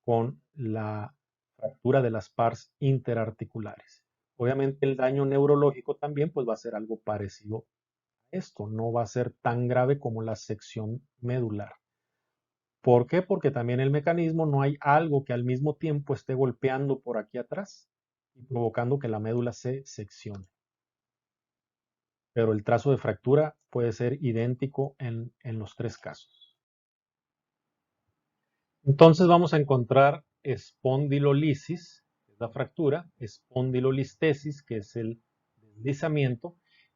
con la fractura de las pars interarticulares. Obviamente el daño neurológico también pues va a ser algo parecido a esto, no va a ser tan grave como la sección medular. ¿Por qué? Porque también el mecanismo no hay algo que al mismo tiempo esté golpeando por aquí atrás y provocando que la médula se seccione. Pero el trazo de fractura puede ser idéntico en los tres casos. Entonces vamos a encontrar espondilolisis, que es la fractura, espondilolistesis, que es el deslizamiento,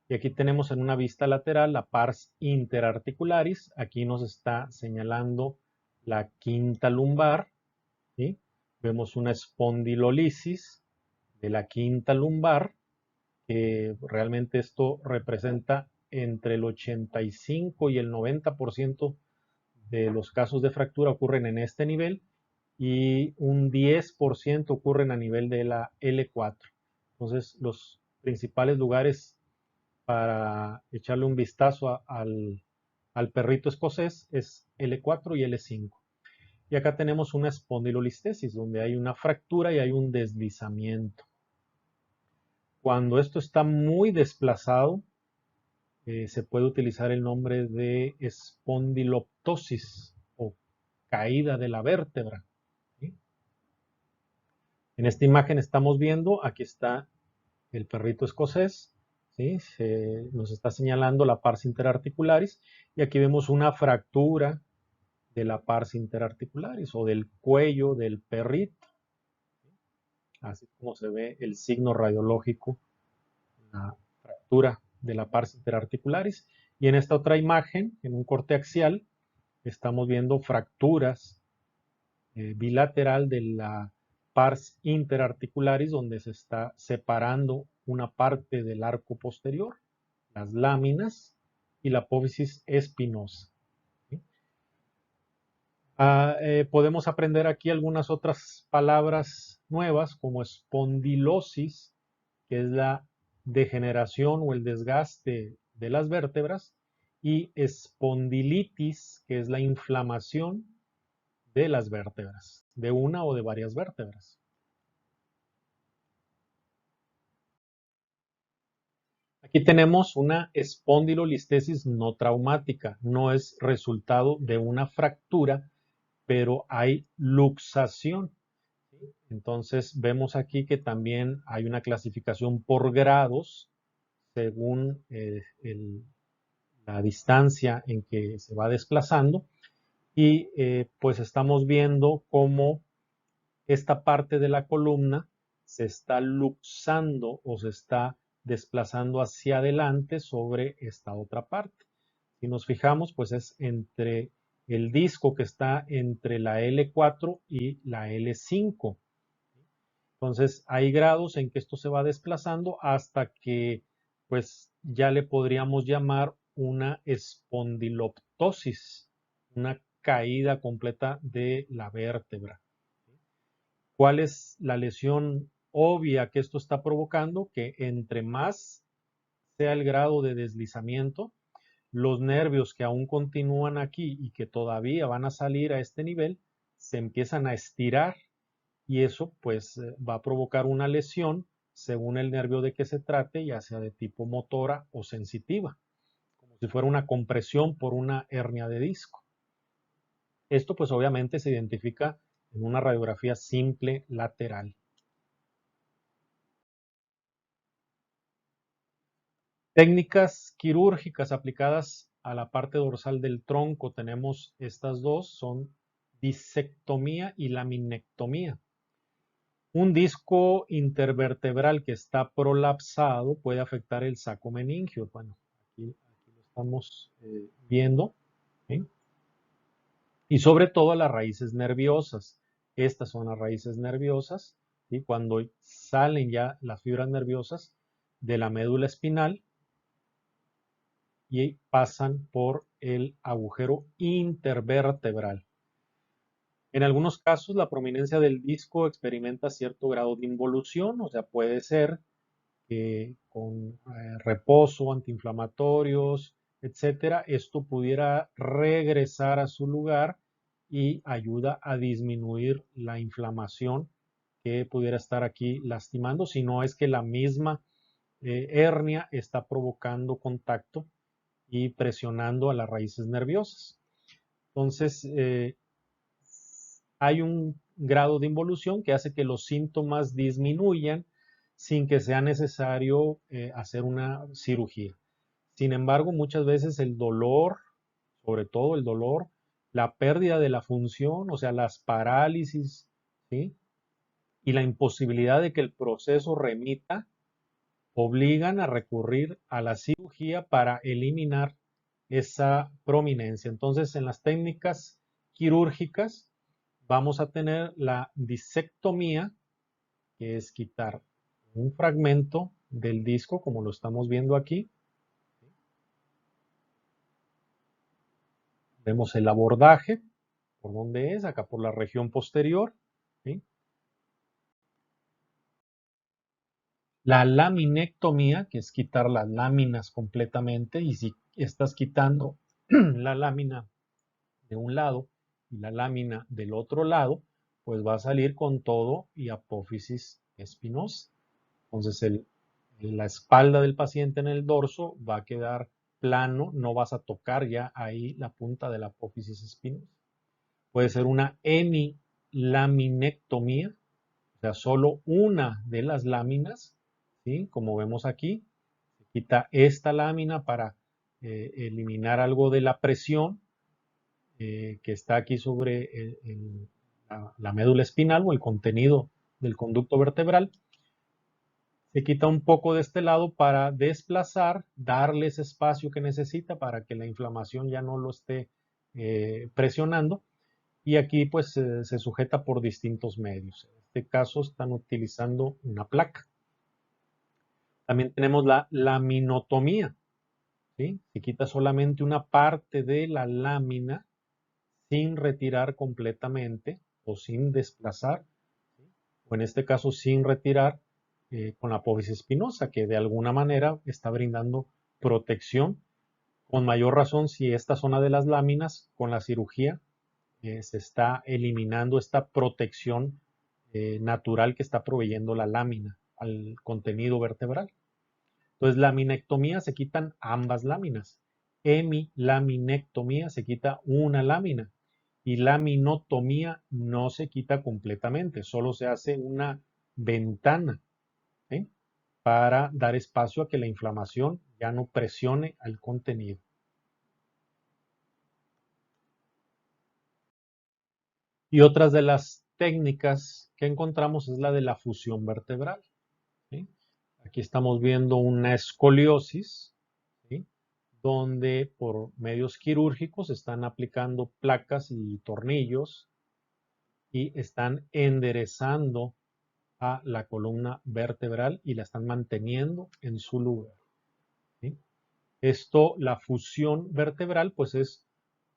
y aquí tenemos en una vista lateral la pars interarticularis. Aquí nos está señalando la quinta lumbar, ¿sí? Vemos una espondilolisis de la quinta lumbar, que realmente esto representa entre el 85 y el 90% de los casos de fractura ocurren en este nivel y un 10% ocurren a nivel de la L4. Entonces, los principales lugares para echarle un vistazo al perrito escocés es L4 y L5. Y acá tenemos una espondilolistesis, donde hay una fractura y hay un deslizamiento. Cuando esto está muy desplazado, se puede utilizar el nombre de espondiloptosis o caída de la vértebra, ¿sí? En esta imagen estamos viendo, aquí está el perrito escocés, ¿sí? Nos está señalando la pars interarticularis y aquí vemos una fractura de la pars interarticularis o del cuello del perrito, así como se ve el signo radiológico, la fractura de la pars interarticularis. Y en esta otra imagen, en un corte axial, estamos viendo fracturas bilateral de la pars interarticularis, donde se está separando una parte del arco posterior, las láminas y la apófisis espinosa. ¿Sí? Podemos aprender aquí algunas otras palabras nuevas, como espondilosis, que es la degeneración o el desgaste de las vértebras, y espondilitis, que es la inflamación de las vértebras, de una o de varias vértebras. Aquí tenemos una espondilolistesis no traumática, no es resultado de una fractura, pero hay luxación. Entonces vemos aquí que también hay una clasificación por grados según la distancia en que se va desplazando y pues estamos viendo cómo esta parte de la columna se está luxando o se está desplazando hacia adelante sobre esta otra parte. Si nos fijamos, pues es entre el disco que está entre la L4 y la L5. Entonces hay grados en que esto se va desplazando hasta que pues ya le podríamos llamar una espondiloptosis, una caída completa de la vértebra. ¿Cuál es la lesión obvia que esto está provocando? Que entre más sea el grado de deslizamiento, los nervios que aún continúan aquí y que todavía van a salir a este nivel, se empiezan a estirar y eso pues va a provocar una lesión según el nervio de que se trate, ya sea de tipo motora o sensitiva, como si fuera una compresión por una hernia de disco. Esto pues obviamente se identifica en una radiografía simple lateral. Técnicas quirúrgicas aplicadas a la parte dorsal del tronco, tenemos estas dos, son disectomía y laminectomía. Un disco intervertebral que está prolapsado puede afectar el saco meningio. Bueno, aquí lo estamos viendo, ¿sí? Y sobre todo las raíces nerviosas. Estas son las raíces nerviosas, ¿sí? Cuando salen ya las fibras nerviosas de la médula espinal, y pasan por el agujero intervertebral. En algunos casos, la prominencia del disco experimenta cierto grado de involución, o sea, puede ser que con reposo, antiinflamatorios, etcétera, esto pudiera regresar a su lugar y ayuda a disminuir la inflamación que pudiera estar aquí lastimando, si no es que la misma hernia está provocando contacto y presionando a las raíces nerviosas. Entonces, hay un grado de involución que hace que los síntomas disminuyan sin que sea necesario hacer una cirugía. Sin embargo, muchas veces el dolor, sobre todo el dolor, la pérdida de la función, o sea, las parálisis, ¿sí? Y la imposibilidad de que el proceso remita, obligan a recurrir a la cirugía para eliminar esa prominencia. Entonces, en las técnicas quirúrgicas vamos a tener la disectomía, que es quitar un fragmento del disco, como lo estamos viendo aquí. Vemos el abordaje, por dónde es, acá por la región posterior, ¿sí? La laminectomía, que es quitar las láminas completamente, y si estás quitando la lámina de un lado y la lámina del otro lado, pues va a salir con todo y apófisis espinosa. Entonces la espalda del paciente en el dorso va a quedar plano, no vas a tocar ya ahí la punta de la apófisis espinosa. Puede ser una hemilaminectomía, o sea, solo una de las láminas, ¿sí? Como vemos aquí, se quita esta lámina para eliminar algo de la presión que está aquí sobre la médula espinal o el contenido del conducto vertebral. Se quita un poco de este lado para desplazar, darle ese espacio que necesita para que la inflamación ya no lo esté presionando. Y aquí pues se sujeta por distintos medios. En este caso están utilizando una placa. También tenemos la laminotomía, ¿sí? Se quita solamente una parte de la lámina sin retirar completamente o sin desplazar, ¿sí? O en este caso sin retirar con la apófisis espinosa, que de alguna manera está brindando protección, con mayor razón si esta zona de las láminas con la cirugía se está eliminando esta protección natural que está proveyendo la lámina al contenido vertebral. Entonces, laminectomía se quitan ambas láminas. Hemilaminectomía se quita una lámina. Y laminotomía no se quita completamente, solo se hace una ventana, ¿sí? Para dar espacio a que la inflamación ya no presione al contenido. Y otras de las técnicas que encontramos es la de la fusión vertebral, ¿sí? Aquí estamos viendo una escoliosis, ¿sí? Donde por medios quirúrgicos están aplicando placas y tornillos y están enderezando a la columna vertebral y la están manteniendo en su lugar, ¿sí? Esto, la fusión vertebral, pues es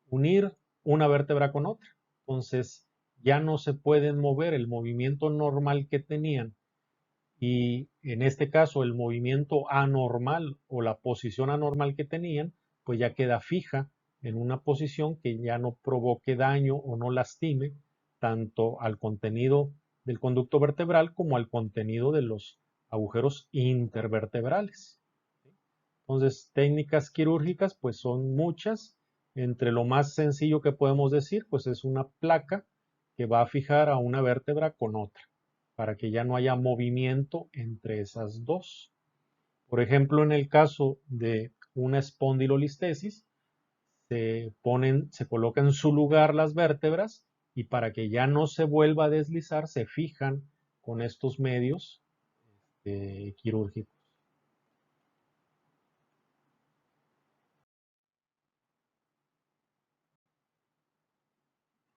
unir una vértebra con otra. Entonces, ya no se pueden mover el movimiento normal que tenían y en este caso el movimiento anormal o la posición anormal que tenían, pues ya queda fija en una posición que ya no provoque daño o no lastime tanto al contenido del conducto vertebral como al contenido de los agujeros intervertebrales. Entonces, técnicas quirúrgicas, pues son muchas. Entre lo más sencillo que podemos decir, pues es una placa que va a fijar a una vértebra con otra, para que ya no haya movimiento entre esas dos. Por ejemplo, en el caso de una espondilolistesis, se colocan en su lugar las vértebras y para que ya no se vuelva a deslizar, se fijan con estos medios quirúrgicos.